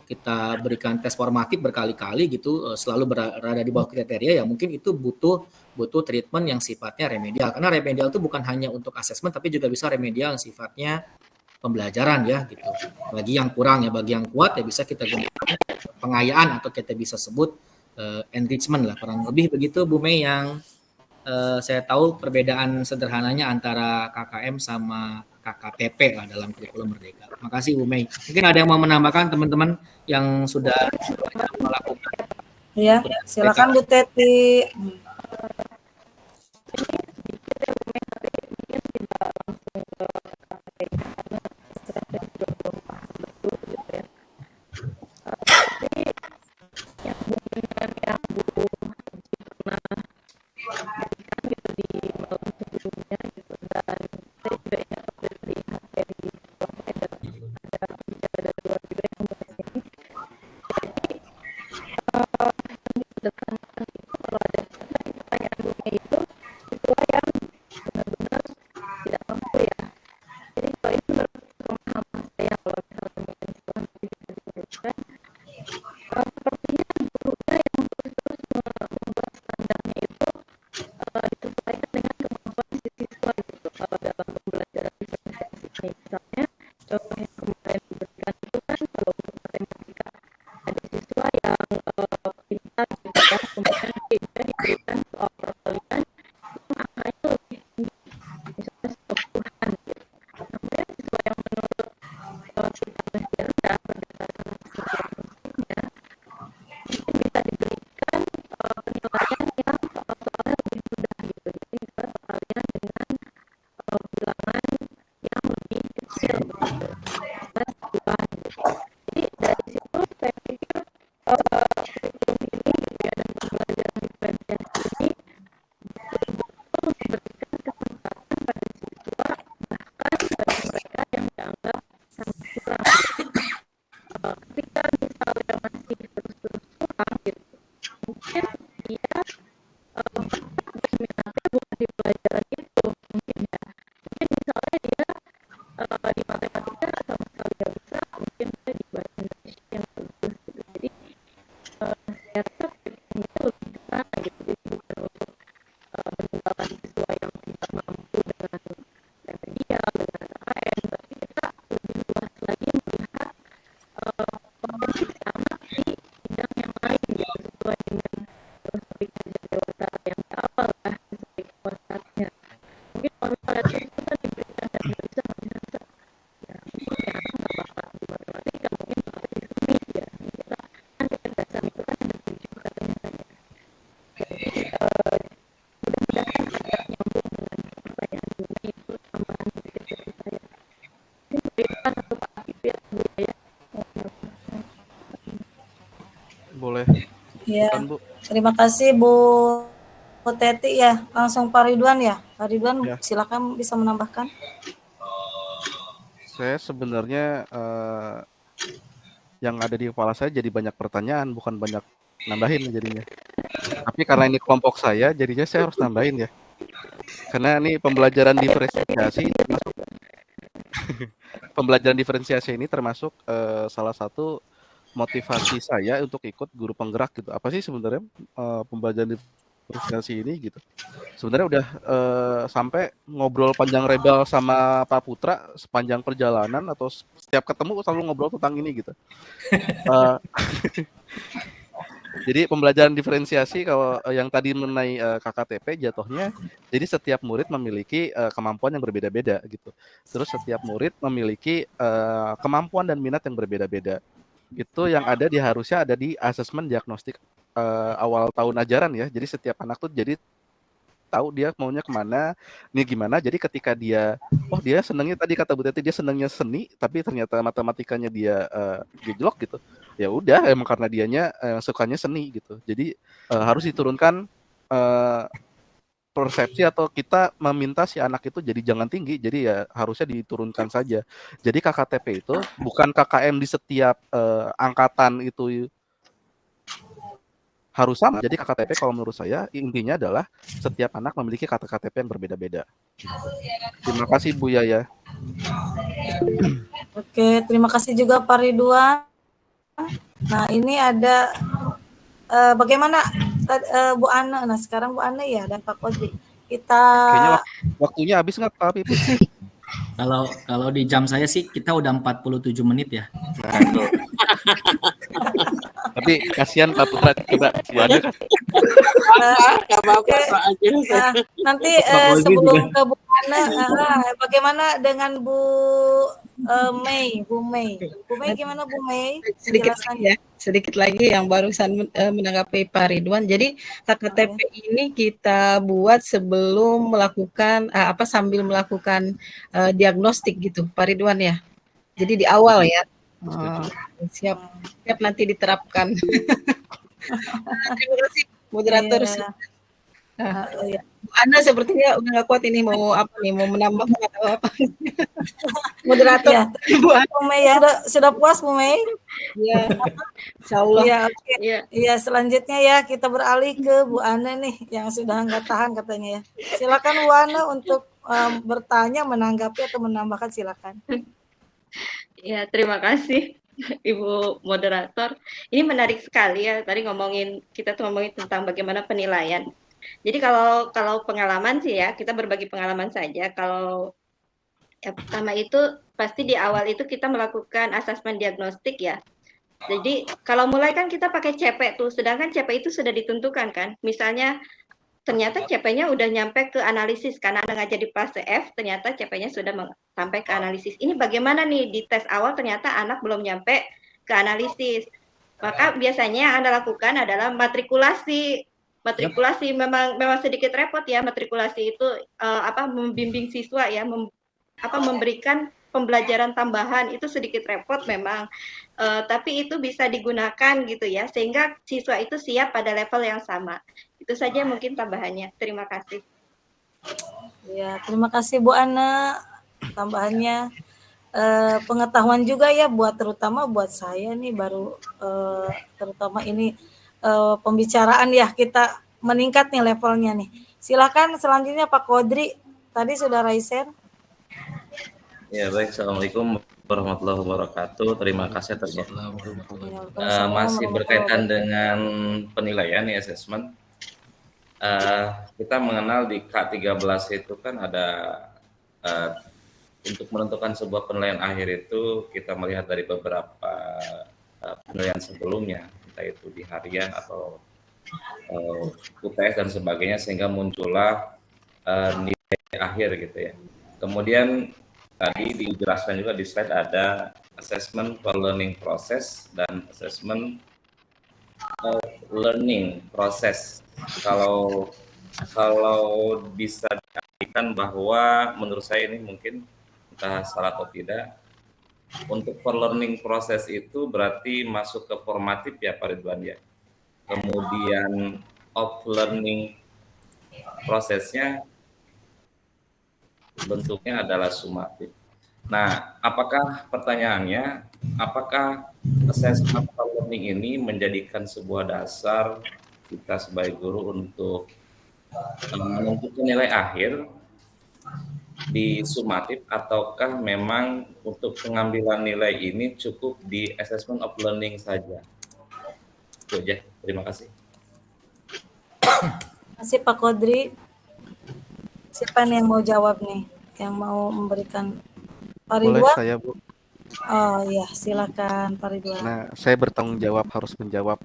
kita berikan tes formatif berkali-kali gitu selalu berada di bawah kriteria, ya mungkin itu butuh treatment yang sifatnya remedial, karena remedial itu bukan hanya untuk asesmen tapi juga bisa remedial yang sifatnya pembelajaran ya gitu. Bagi yang kurang ya, bagi yang kuat ya bisa kita gunakan pengayaan atau kita bisa sebut enrichment lah, kurang lebih begitu Bu Mei yang saya tahu perbedaan sederhananya antara KKM sama KKTP lah dalam kurikulum Merdeka. Makasih Bu Mei. Mungkin ada yang mau menambahkan teman-teman yang sudah melakukan. Ya, silakan Bu Teti. Ridwan atau Pak Akif ya Bu ya. Boleh Ya, kan Bu? terima kasih Bu Teti ya. Langsung Pak Ridwan ya. Pak Ridwan Ya, silakan bisa menambahkan. saya sebenarnya yang ada di kepala saya jadi banyak pertanyaan, bukan banyak nambahin jadinya. Tapi karena ini kelompok saya, jadinya saya harus nambahin ya. Karena ini pembelajaran diferensiasi termasuk pembelajaran diferensiasi ini termasuk salah satu motivasi saya untuk ikut guru penggerak gitu. Apa sih sebenarnya pembelajaran diferensiasi ini gitu? Sebenarnya udah sampai ngobrol panjang lebar sama Pak Putra sepanjang perjalanan atau setiap ketemu selalu ngobrol tentang ini gitu. Jadi pembelajaran diferensiasi kalau yang tadi mengenai KKTP jatuhnya, jadi setiap murid memiliki kemampuan yang berbeda-beda gitu. Terus setiap murid memiliki kemampuan dan minat yang berbeda-beda. Itu yang ada harusnya ada di asesmen diagnostik awal tahun ajaran ya. Jadi setiap anak tuh jadi tahu dia maunya kemana, ini gimana. Jadi ketika dia, oh dia senangnya tadi kata Bu Teti dia senangnya seni, tapi ternyata matematikanya dia gejlok gitu. Ya udah, emang karena dianya sukanya seni gitu. Jadi harus diturunkan persepsi atau kita meminta si anak itu jadi jangan tinggi, jadi ya harusnya diturunkan saja. Jadi KKTP itu bukan KKM di setiap angkatan itu harus sama. Jadi KKTP kalau menurut saya intinya adalah setiap anak memiliki KTP yang berbeda-beda. Terima kasih Bu Yaya. Oke, terima kasih juga Pak Ridwan. Nah, ini ada bagaimana Bu Ana. Nah, sekarang Bu Ana ya dan Pak Kodri. Kita kayaknya waktunya habis nggak Pak Pipit? Kalau di jam saya sih kita udah 47 menit ya. Tapi kasihan Pak Putra coba Bu Ana. Nanti sebelum ke Bu Ana, bagaimana dengan Bu Mei? Bu Mei gimana Bu Mei? Sedikit lagi yang barusan menanggapi Pak Ridwan. Jadi KKTP ini kita buat sebelum melakukan sambil melakukan diagnostik gitu, Pak Ridwan ya. Jadi di awal ya. Siap nanti diterapkan. Terima kasih moderator. Anda sepertinya udah nggak kuat ini mau menambah atau apa? Moderator ya, Bu Mei ya sudah puas Bu Mei? Ya, Insyaallah. Ya, oke. Ya, selanjutnya ya kita beralih ke Bu Ana nih yang sudah nggak tahan katanya ya. Silakan Bu Ana untuk bertanya, menanggapi atau menambahkan silakan. Ya, terima kasih Ibu moderator. Ini menarik sekali ya. Tadi kita ngomongin tentang bagaimana penilaian. Jadi kalau pengalaman sih ya, kita berbagi pengalaman saja. Kalau yang pertama itu pasti di awal itu kita melakukan asesmen diagnostik ya. Jadi kalau mulai kan kita pakai CP tuh, sedangkan CP itu sudah ditentukan kan. Misalnya ternyata CP-nya udah nyampe ke analisis karena nggak jadi fase F, ternyata CP-nya sudah sampai ke analisis. Ini bagaimana nih di tes awal ternyata anak belum nyampe ke analisis. Maka biasanya yang Anda lakukan adalah matrikulasi. Memang sedikit repot ya matrikulasi itu membimbing siswa ya, memberikan pembelajaran tambahan itu sedikit repot memang. Tapi itu bisa digunakan gitu ya sehingga siswa itu siap pada level yang sama. Itu saja mungkin tambahannya. Terima kasih. Ya, terima kasih Bu Ana tambahannya. Pengetahuan juga ya terutama buat saya nih baru terutama ini pembicaraan ya kita meningkat nih levelnya nih. Silakan selanjutnya Pak Kodri. Tadi sudah raise hand. Ya baik, Assalamualaikum warahmatullahi wabarakatuh. Terima kasih atas masih berkaitan dengan penilaian ya assessment. Kita mengenal di K13 itu kan ada untuk menentukan sebuah penilaian akhir itu kita melihat dari beberapa penilaian sebelumnya, entah itu di harian atau UTS dan sebagainya sehingga muncullah nilai akhir gitu ya. Kemudian tadi dijelaskan juga di slide ada assessment for learning process dan assessment learning process. Kalau bisa diartikan bahwa menurut saya ini mungkin entah salah atau tidak, untuk for learning proses itu berarti masuk ke formatif ya Pak Ridwan ya. Kemudian off learning prosesnya bentuknya adalah sumatif. Nah, apakah pertanyaannya, apakah assessment for learning ini menjadikan sebuah dasar kita sebagai guru untuk menentukan nilai akhir di sumatif, ataukah memang untuk pengambilan nilai ini cukup di assessment of learning saja? Itu aja, terima kasih. Terima kasih Pak Kodri. Siapa nih yang mau jawab nih? Yang mau memberikan Pak Boleh Ridwan? saya, Bu. Oh iya, silakan Pak Ridwan. Nah, saya bertanggung jawab, harus menjawab.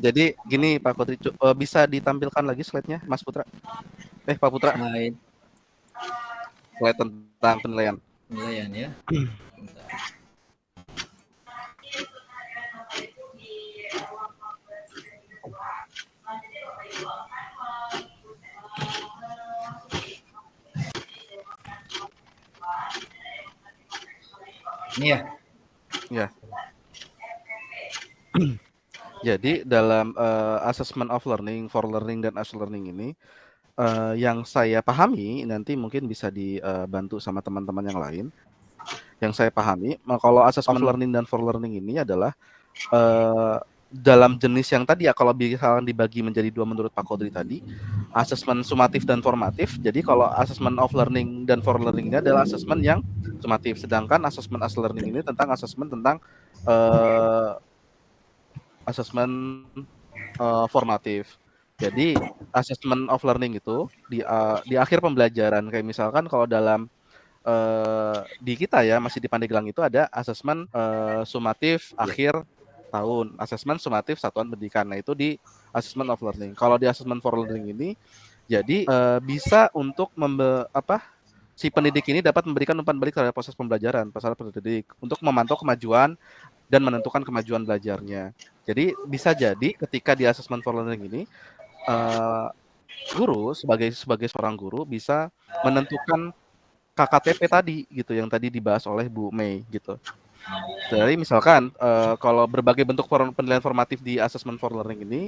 Jadi gini Pak Kodri, bisa ditampilkan lagi slide-nya, Mas Putra? Pak Putra. Slide tentang penilaian. Penilaian ya. Ini ya. Ya. Jadi dalam assessment of learning, for learning dan as learning ini, yang saya pahami nanti mungkin bisa dibantu sama teman-teman yang lain. Yang saya pahami, kalau assessment learning dan for learning ini adalah dalam jenis yang tadi ya, kalau misalkan dibagi menjadi dua menurut Pak Kodri tadi, assessment sumatif dan formatif. Jadi kalau assessment of learning dan for learning ini adalah assessment yang sumatif, sedangkan assessment as learning ini tentang assessment tentang assessment formatif. Jadi assessment of learning itu di akhir pembelajaran, kayak misalkan kalau dalam di kita ya masih di Pandeglang itu ada assessment sumatif akhir tahun, assessment sumatif satuan pendidikan. Nah, itu di assessment of learning. Kalau di assessment for learning ini jadi bisa untuk si pendidik ini dapat memberikan umpan balik terhadap proses pembelajaran, peserta pendidik untuk memantau kemajuan dan menentukan kemajuan belajarnya. Jadi bisa jadi ketika di assessment for learning ini guru sebagai seorang guru bisa menentukan KKTP tadi gitu, yang tadi dibahas oleh Bu Mei gitu. Jadi misalkan kalau berbagai bentuk penilaian formatif di assessment for learning ini,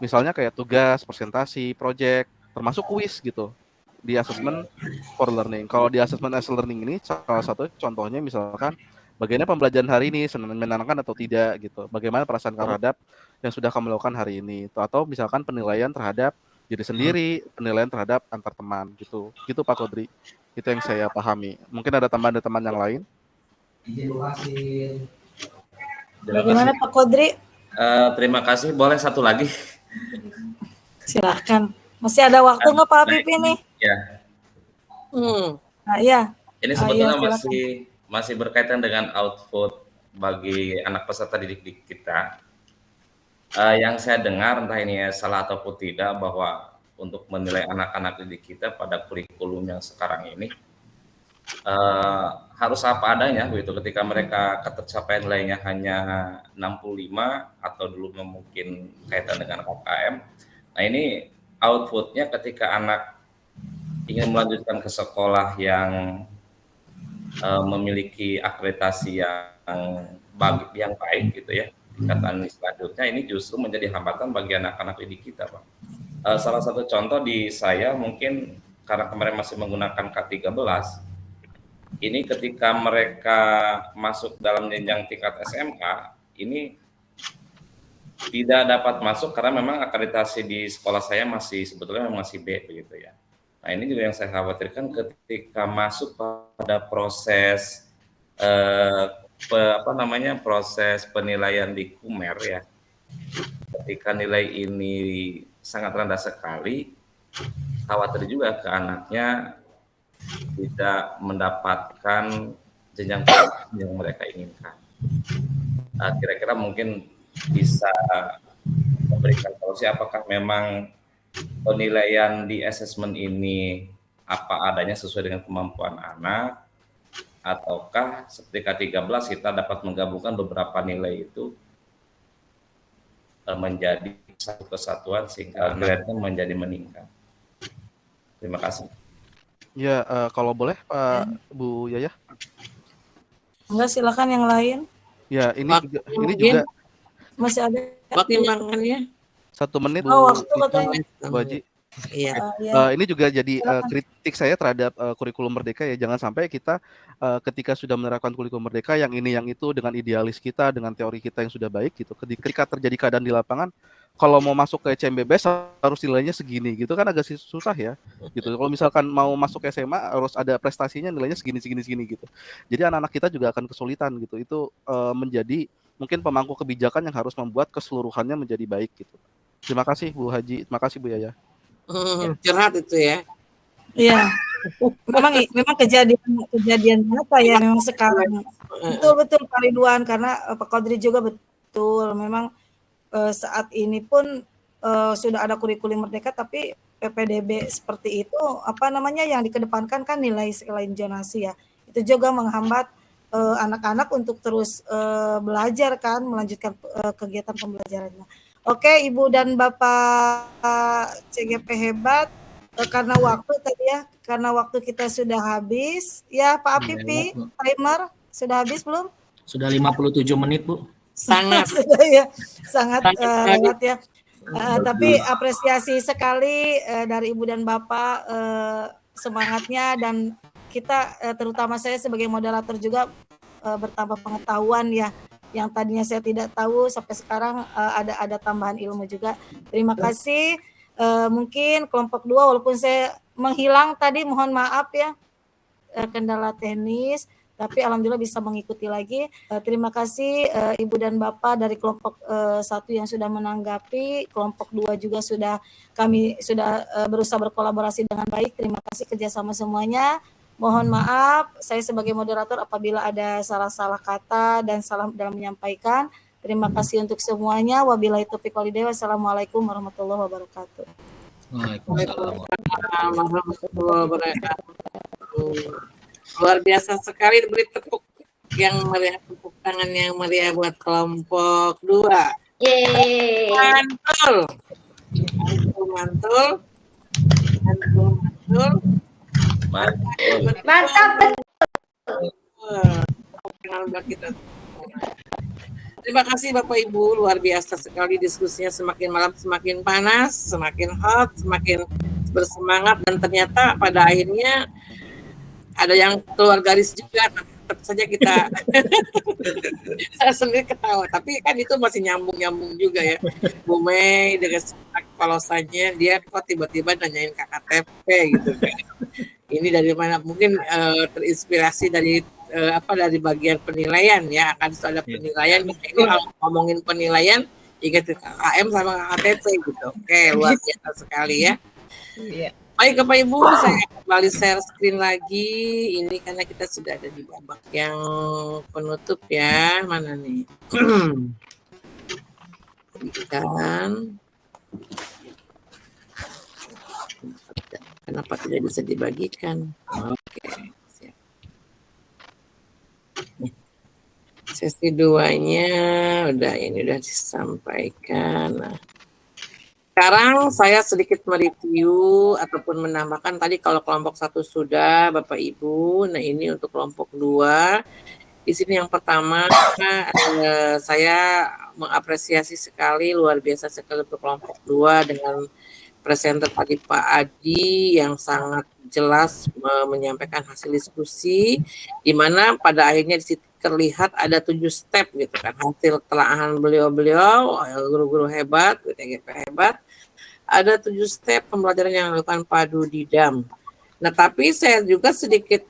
misalnya kayak tugas, presentasi, project, termasuk kuis gitu di assessment for learning. Kalau di assessment as learning ini salah satu contohnya misalkan bagaimana pembelajaran hari ini, menyenangkan atau tidak gitu. Bagaimana perasaan kamu terhadap yang sudah kamu lakukan hari ini, atau misalkan penilaian terhadap diri sendiri, penilaian terhadap antar teman gitu. Gitu Pak Kodri. Itu yang saya pahami. Mungkin ada tambahan dari teman yang lain. Bagaimana Pak Kodri? Terima kasih. Boleh satu lagi? Silakan. Masih ada waktu nggak Pak Habib ini? Ya. Nah, ya. Ini sebetulnya masih berkaitan dengan output bagi anak peserta didik kita. Yang saya dengar, entah ini salah ataupun tidak, bahwa untuk menilai anak-anak didik kita pada kurikulum yang sekarang ini harus apa adanya begitu. Ketika mereka tercapai nilainya hanya 65 atau dulu mungkin kaitan dengan KKM. Nah, ini outputnya ketika anak ingin melanjutkan ke sekolah yang memiliki akreditasi yang baik gitu ya, tingkatan selanjutnya, ini justru menjadi hambatan bagi anak-anak didik kita, Pak. Salah satu contoh di saya mungkin karena kemarin masih menggunakan K13, ini ketika mereka masuk dalam jenjang tingkat SMA, ini tidak dapat masuk karena memang akreditasi di sekolah saya sebetulnya masih B begitu ya. Nah, ini juga yang saya khawatirkan ketika masuk pada proses proses penilaian di Kumer ya. Ketika nilai ini sangat rendah sekali, khawatir juga ke anaknya tidak mendapatkan jenjang yang mereka inginkan. Kira-kira mungkin bisa memberikan solusi, apakah memang penilaian di assessment ini apa adanya sesuai dengan kemampuan anak, ataukah seperti K13 kita dapat menggabungkan beberapa nilai itu menjadi satu kesatuan sehingga grade-nya menjadi meningkat. Terima kasih. Ya, kalau boleh Pak Bu Yaya. Enggak, silakan yang lain. Ya, ini Waktunya juga Masih ada. pertimbangannya. 1 menit Oh, Bu waktu itu, katanya. Bu Haji. Iya. Ya. Ini juga jadi Silakan. kritik saya terhadap kurikulum Merdeka ya. Jangan sampai kita ketika sudah menerapkan kurikulum Merdeka yang ini yang itu dengan idealis kita, dengan teori kita yang sudah baik gitu. Ketika terjadi keadaan di lapangan, kalau mau masuk ke CMBBS harus nilainya segini gitu kan agak susah ya. Gitu. Kalau misalkan mau masuk SMA harus ada prestasinya nilainya segini gitu. Jadi anak-anak kita juga akan kesulitan gitu. Itu menjadi mungkin pemangku kebijakan yang harus membuat keseluruhannya menjadi baik gitu. Terima kasih Bu Haji, terima kasih Bu Yaya. Curhat itu ya. Iya. Memang kejadian nyata ya memang sekarang. Betul Pak Ridwan, karena Pak Kodri juga betul. Memang saat ini pun sudah ada kurikulum Merdeka, tapi PPDB seperti itu apa namanya yang dikedepankan kan nilai selain zonasi ya. Itu juga menghambat anak-anak untuk terus belajar kan, melanjutkan kegiatan pembelajarannya. Oke, Ibu dan Bapak CGP hebat. Karena waktu tadi ya, karena waktu kita sudah habis. Ya, Pak Apipi, timer sudah habis belum? Sudah 57 menit, Bu. Sangat. Sudah ya, sangat lewat ya. Tapi apresiasi sekali dari Ibu dan Bapak semangatnya, dan kita terutama saya sebagai moderator juga bertambah pengetahuan ya. Yang tadinya saya tidak tahu sampai sekarang ada tambahan ilmu juga. Terima kasih. Mungkin kelompok 2 walaupun saya menghilang tadi, mohon maaf ya, kendala teknis, tapi alhamdulillah bisa mengikuti lagi. Terima kasih Ibu dan Bapak dari kelompok 1 yang sudah menanggapi, kelompok 2 juga kami sudah berusaha berkolaborasi dengan baik. Terima kasih kerjasama semuanya. Mohon maaf saya sebagai moderator apabila ada salah-salah kata dan salah dalam menyampaikan. Terima kasih untuk semuanya. Wabillahi taufiq walhidayah. Wassalamualaikum warahmatullahi wabarakatuh. Waalaikumsalam warahmatullahi wabarakatuh. Luar biasa sekali, beri tepuk yang meriah, tepuk tangan yang meriah buat kelompok 2. Yeay. Mantul. Mantap betul. Terima kasih Bapak Ibu, luar biasa sekali diskusinya, semakin malam semakin panas, semakin hot, semakin bersemangat, dan ternyata pada akhirnya ada yang keluar garis juga, tetap saja kita saya sendiri ketawa, tapi kan itu masih nyambung juga ya. Bu Mei dengan palosannya dia kok tiba-tiba nanyain KKTP gitu kan. Ini dari mana? Mungkin terinspirasi dari dari bagian penilaian ya, akan ada penilaian. Ini kalau ngomongin penilaian ingat KKM sama KKTP gitu. Oke, luar biasa sekali ya. Iya. Baik Bapak Ibu, saya kembali share screen lagi. Ini karena kita sudah ada di babak yang penutup ya. Mana nih? Kan. Kenapa tidak bisa dibagikan? Oke, siap. Sesi 2-nya udah disampaikan. Nah, sekarang saya sedikit mereview ataupun menambahkan tadi kalau kelompok 1 sudah Bapak Ibu. Nah, ini untuk kelompok 2. Di sini yang pertama saya mengapresiasi sekali, luar biasa sekali untuk kelompok 2 dengan presenter tadi Pak Adi yang sangat jelas menyampaikan hasil diskusi, di mana pada akhirnya di situ terlihat ada 7 step gitu kan, hasil telaahan beliau-beliau, guru-guru hebat, GP hebat, ada 7 step pembelajaran yang dilakukan padu didam. Nah, tapi saya juga sedikit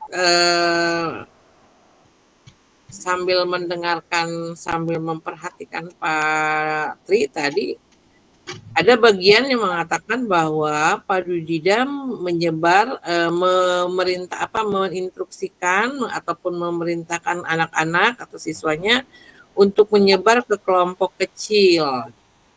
sambil mendengarkan, sambil memperhatikan Pak Tri tadi, ada bagian yang mengatakan bahwa padu didam menyebar menginstruksikan ataupun memerintahkan anak-anak atau siswanya untuk menyebar ke kelompok kecil.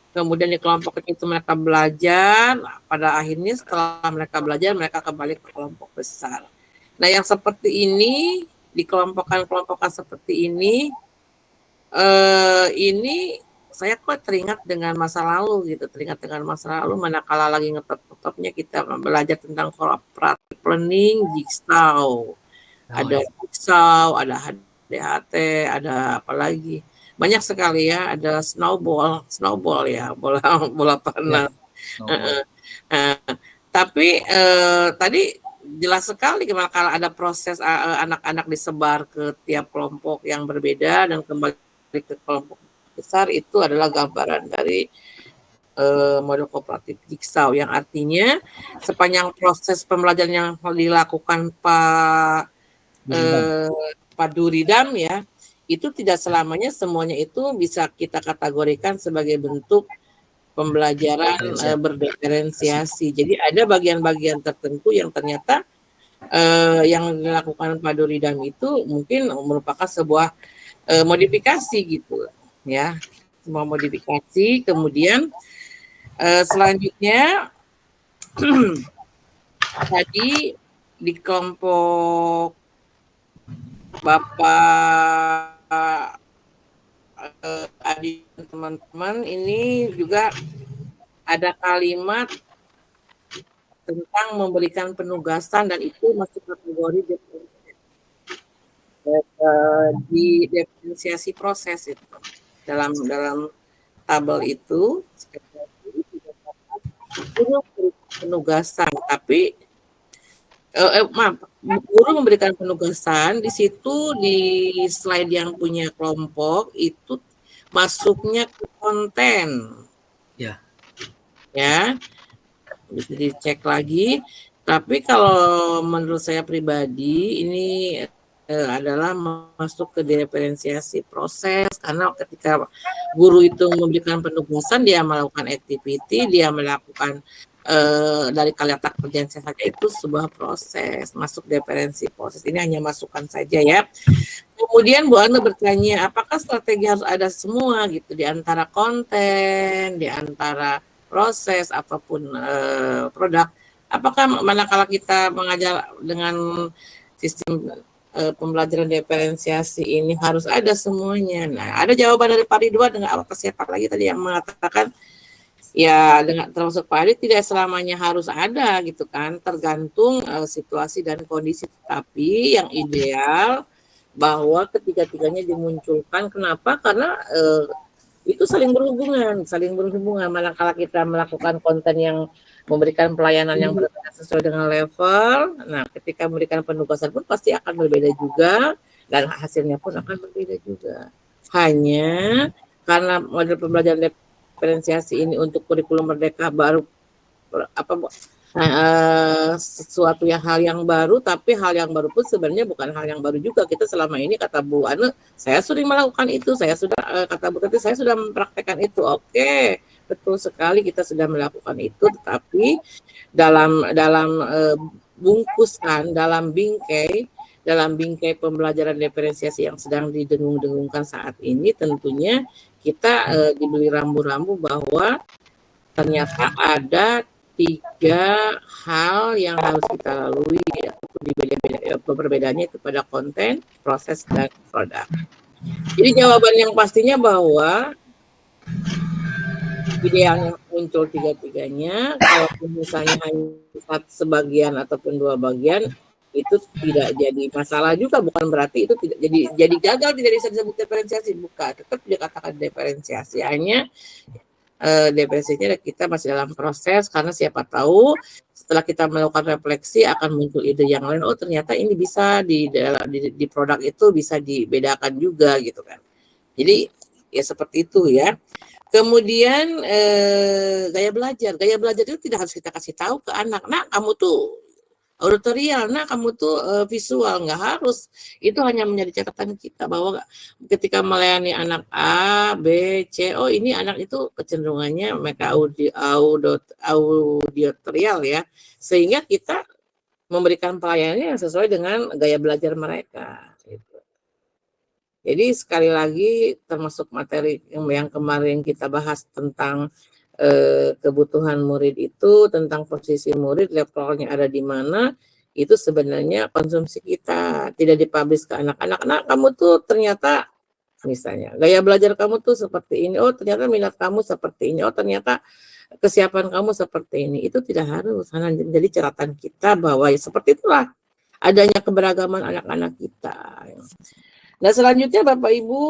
Kemudian di kelompok kecil itu mereka belajar, pada akhirnya setelah mereka belajar mereka kembali ke kelompok besar. Nah, yang seperti ini di kelompokan seperti ini saya kok teringat dengan masa lalu gitu, teringat dengan masa lalu manakala lagi ngetop-ngetopnya kita belajar tentang cooperative learning, Jigsaw. Ada Jigsaw, ada HDHT, ada apa lagi? Banyak sekali ya, ada snowball ya, bola panas. Tapi tadi jelas sekali kalau ada proses anak-anak disebar ke tiap kelompok yang berbeda dan kembali ke kelompok besar, itu adalah gambaran dari model kooperatif Jigsaw, yang artinya sepanjang proses pembelajaran yang dilakukan Pak Duridam ya, itu tidak selamanya semuanya itu bisa kita kategorikan sebagai bentuk pembelajaran berdiferensiasi. Jadi ada bagian-bagian tertentu yang ternyata yang dilakukan Pak Duridam itu mungkin merupakan sebuah modifikasi gitu ya, semua modifikasi. Kemudian selanjutnya tadi di kelompok Bapak Adi dan teman-teman ini juga ada kalimat tentang memberikan penugasan, dan itu masuk kategori di diferensiasi proses itu. Dalam tabel itu guru memberikan penugasan, tapi guru memberikan penugasan di situ di slide yang punya kelompok itu masuknya ke konten. Ya. Bisa dicek lagi. Tapi kalau menurut saya pribadi ini adalah masuk ke diferensiasi proses, karena ketika guru itu memberikan penugasan, dia melakukan activity, dia melakukan dari kata kerjaan saja, itu sebuah proses, masuk diferensi proses. Ini hanya masukan saja ya. Kemudian Bu Ana bertanya, apakah strategi harus ada semua gitu di antara konten, di antara proses ataupun produk? Apakah manakala kita mengajar dengan sistem pembelajaran diferensiasi ini harus ada semuanya? Nah, ada jawaban dari Pak Ridwan dengan apa siapa lagi tadi yang mengatakan ya, dengan termasuk Pak Adi, tidak selamanya harus ada gitu kan, tergantung situasi dan kondisi. Tapi yang ideal bahwa ketiga-tiganya dimunculkan. Kenapa? Karena itu saling berhubungan. Manakala kita melakukan konten yang memberikan pelayanan yang berbeda sesuai dengan level, nah ketika memberikan penugasan pun pasti akan berbeda juga, dan hasilnya pun akan berbeda juga. Hanya karena model pembelajaran diferensiasi ini untuk kurikulum merdeka baru sesuatu hal yang baru, tapi hal yang baru pun sebenarnya bukan hal yang baru juga. Kita selama ini, kata Bu Ana, saya sering melakukan itu, kata Bu Teti, saya sudah mempraktekkan itu. Oke, betul sekali, kita sudah melakukan itu, tetapi dalam bungkusan, dalam bingkai pembelajaran diferensiasi yang sedang didengung-dengungkan saat ini, tentunya kita diberi rambu-rambu bahwa ternyata ada 3 hal yang harus kita lalui, perbedaannya itu pada konten, proses, dan produk. Jadi jawaban yang pastinya bahwa idealnya muncul 3-tiganya. Kalau misalnya hanya sebagian ataupun 2 bagian, itu tidak jadi masalah juga, bukan berarti itu tidak jadi gagal, tidak bisa disebut diferensiasi, bukan, tetap dikatakan diferensiasi, hanya diferensiasinya kita masih dalam proses, karena siapa tahu setelah kita melakukan refleksi akan muncul ide yang lain, oh ternyata ini bisa di produk itu bisa dibedakan juga gitu kan. Jadi ya seperti itu ya. Kemudian gaya belajar itu tidak harus kita kasih tahu ke anak, nah kamu tuh auditorial, nah kamu tuh visual, nggak harus. Itu hanya menjadi catatan kita bahwa ketika melayani anak A, B, C, oh ini anak itu kecenderungannya mereka auditorial ya, sehingga kita memberikan pelayanannya yang sesuai dengan gaya belajar mereka. Gitu. Jadi sekali lagi, termasuk materi yang kemarin kita bahas tentang kebutuhan murid itu, tentang posisi murid, levelnya ada di mana, itu sebenarnya konsumsi kita tidak dipublish ke anak-anak. Nah, kamu tuh ternyata misalnya. Gaya belajar kamu tuh seperti ini. Oh, ternyata minat kamu seperti ini. Oh, ternyata kesiapan kamu seperti ini. Itu tidak harus. Karena jadi catatan kita bahwa ya seperti itulah adanya keberagaman anak-anak kita. Nah, selanjutnya Bapak Ibu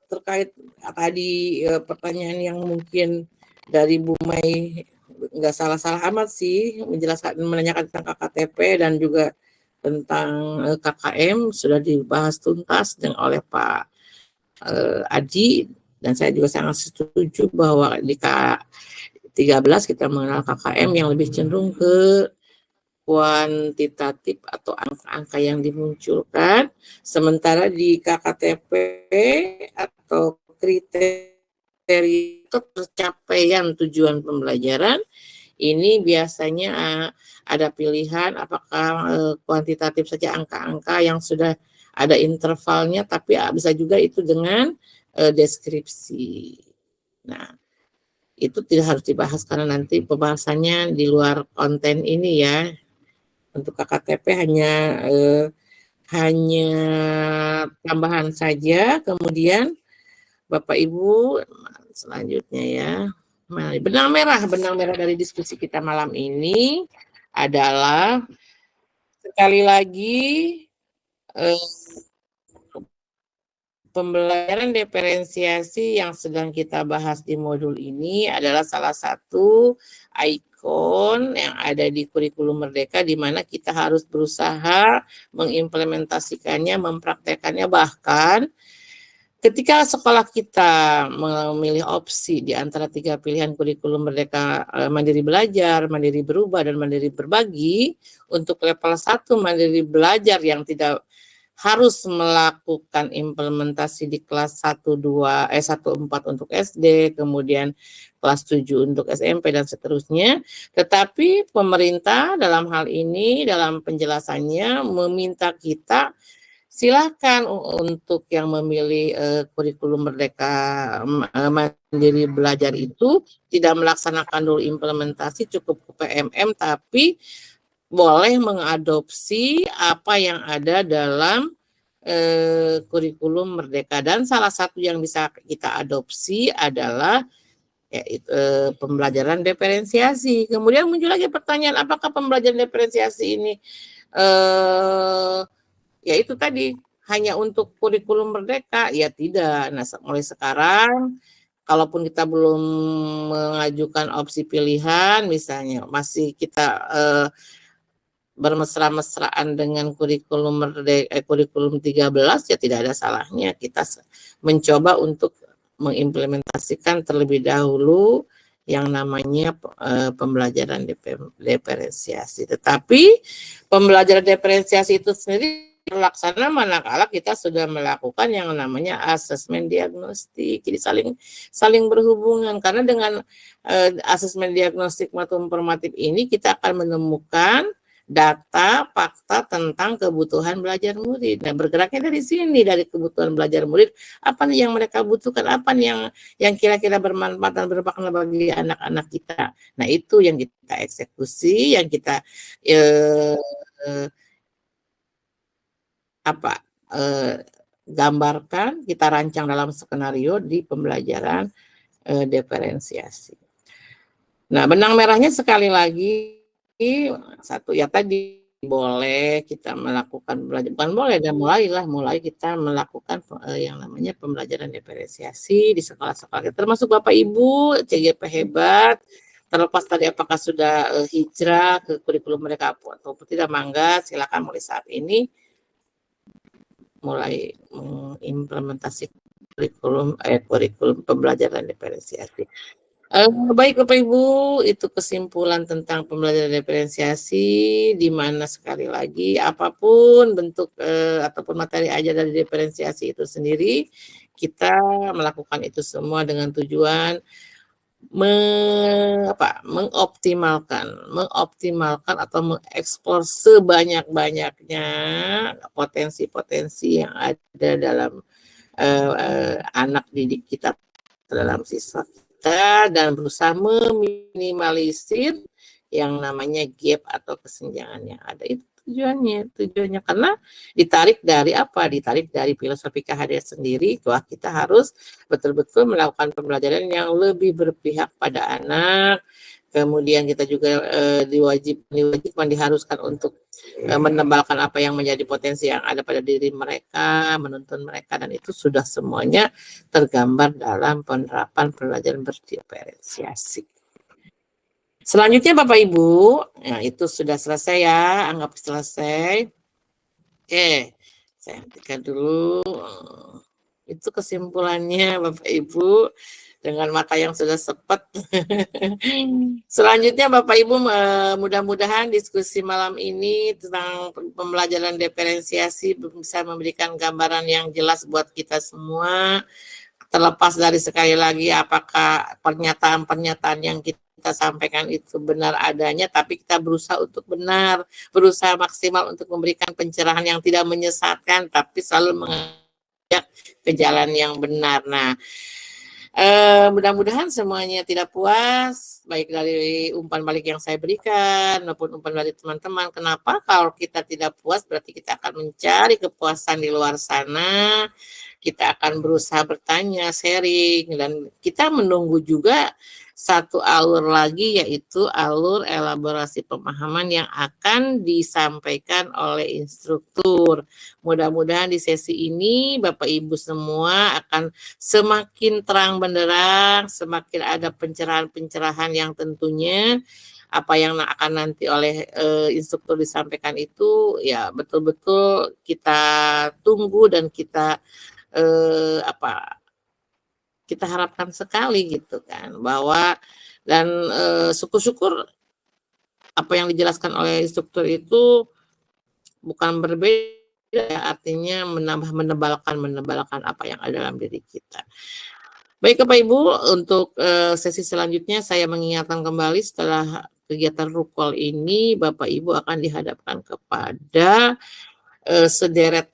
terkait tadi pertanyaan yang mungkin dari Bu Mai nggak salah-salah amat sih menjelaskan, menanyakan tentang KKTP dan juga tentang KKM sudah dibahas tuntas oleh Pak Adi, dan saya juga sangat setuju bahwa di K13 kita mengenal KKM yang lebih cenderung ke kuantitatif atau angka-angka yang dimunculkan, sementara di KKTP atau kriteria tercapaian tujuan pembelajaran ini biasanya ada pilihan apakah kuantitatif saja angka-angka yang sudah ada intervalnya, tapi bisa juga itu dengan deskripsi. Nah, itu tidak harus dibahas karena nanti pembahasannya di luar konten ini ya. Untuk KKTP hanya tambahan saja. Kemudian Bapak Ibu selanjutnya ya. Benang merah dari diskusi kita malam ini adalah sekali lagi pembelajaran diferensiasi yang sedang kita bahas di modul ini adalah salah satu ikon yang ada di kurikulum Merdeka, di mana kita harus berusaha mengimplementasikannya, mempraktekannya. Bahkan ketika sekolah kita memilih opsi di antara 3 pilihan kurikulum Merdeka, Mandiri Belajar, Mandiri Berubah, dan Mandiri Berbagi, untuk level 1 Mandiri Belajar yang tidak harus melakukan implementasi di kelas 1-4 untuk SD, kemudian kelas 7 untuk SMP, dan seterusnya. Tetapi pemerintah dalam hal ini, dalam penjelasannya, meminta kita silakan untuk yang memilih kurikulum Merdeka Mandiri Belajar itu tidak melaksanakan dulu implementasi, cukup ke PMM, tapi boleh mengadopsi apa yang ada dalam kurikulum Merdeka. Dan salah satu yang bisa kita adopsi adalah pembelajaran diferensiasi. Kemudian muncul lagi pertanyaan, apakah pembelajaran diferensiasi ini ya itu tadi hanya untuk kurikulum Merdeka? Ya tidak. Nah, mulai sekarang kalaupun kita belum mengajukan opsi pilihan, misalnya masih kita bermesra-mesraan dengan kurikulum Merdeka, kurikulum 13, ya tidak ada salahnya kita mencoba untuk mengimplementasikan terlebih dahulu yang namanya pembelajaran diferensiasi. Tetapi pembelajaran diferensiasi itu sendiri terlaksana manakala kita sudah melakukan yang namanya asesmen diagnostik. Jadi saling berhubungan, karena dengan asesmen diagnostik maupun formatif ini kita akan menemukan data, fakta tentang kebutuhan belajar murid. Nah, bergeraknya dari sini, dari kebutuhan belajar murid, apa nih yang mereka butuhkan, apa nih yang kira-kira bermanfaat dan bermakna bagi anak-anak kita. Nah, itu yang kita eksekusi, yang kita gambarkan, kita rancang dalam skenario di pembelajaran diferensiasi. Nah, benang merahnya sekali lagi, satu ya tadi, boleh kita melakukan bukan boleh, dan mulai kita melakukan yang namanya pembelajaran diferensiasi di sekolah-sekolah kita, termasuk Bapak Ibu CGP hebat, terlepas tadi apakah sudah hijrah ke kurikulum mereka atau tidak, mangga silakan mulai saat ini mulai mengimplementasi kurikulum pembelajaran diferensiasi. Baik Bapak Ibu, itu kesimpulan tentang pembelajaran diferensiasi, di mana sekali lagi apapun bentuk ataupun materi ajar dari diferensiasi itu sendiri, kita melakukan itu semua dengan tujuan mengoptimalkan atau mengeksplor sebanyak-banyaknya potensi-potensi yang ada dalam anak didik kita, dalam siswa kita, dan berusaha meminimalisir yang namanya gap atau kesenjangan yang ada. Itu tujuannya karena ditarik dari apa? Ditarik dari filosofi kehadiran sendiri bahwa kita harus betul-betul melakukan pembelajaran yang lebih berpihak pada anak. Kemudian kita juga diwajibkan diharuskan untuk menebalkan apa yang menjadi potensi yang ada pada diri mereka, menuntun mereka, dan itu sudah semuanya tergambar dalam penerapan pembelajaran berdiferensiasi. Selanjutnya Bapak Ibu, ya itu sudah selesai ya, anggap selesai. Oke, saya hentikan dulu. Itu kesimpulannya Bapak Ibu dengan mata yang sudah sepet. Selanjutnya Bapak Ibu, mudah-mudahan diskusi malam ini tentang pembelajaran diferensiasi bisa memberikan gambaran yang jelas buat kita semua. Terlepas dari sekali lagi apakah pernyataan-pernyataan yang kita sampaikan itu benar adanya, tapi kita berusaha untuk benar, berusaha maksimal untuk memberikan pencerahan yang tidak menyesatkan, tapi selalu mengajak ke jalan yang benar. Nah, mudah-mudahan semuanya tidak puas, baik dari umpan balik yang saya berikan maupun umpan balik teman-teman. Kenapa? Kalau kita tidak puas berarti kita akan mencari kepuasan di luar sana. Kita akan berusaha bertanya, sharing, dan kita menunggu juga satu alur lagi, yaitu alur elaborasi pemahaman yang akan disampaikan oleh instruktur. Mudah-mudahan di sesi ini Bapak Ibu semua akan semakin terang benderang, semakin ada pencerahan-pencerahan yang tentunya apa yang akan nanti oleh instruktur disampaikan itu ya betul-betul kita tunggu dan kita kita harapkan sekali gitu kan, bahwa dan syukur-syukur apa yang dijelaskan oleh instruktur itu bukan berbeda, artinya menebalkan apa yang ada dalam diri kita. Baik Bapak Ibu, untuk sesi selanjutnya saya mengingatkan kembali setelah kegiatan rukol ini Bapak Ibu akan dihadapkan kepada sederet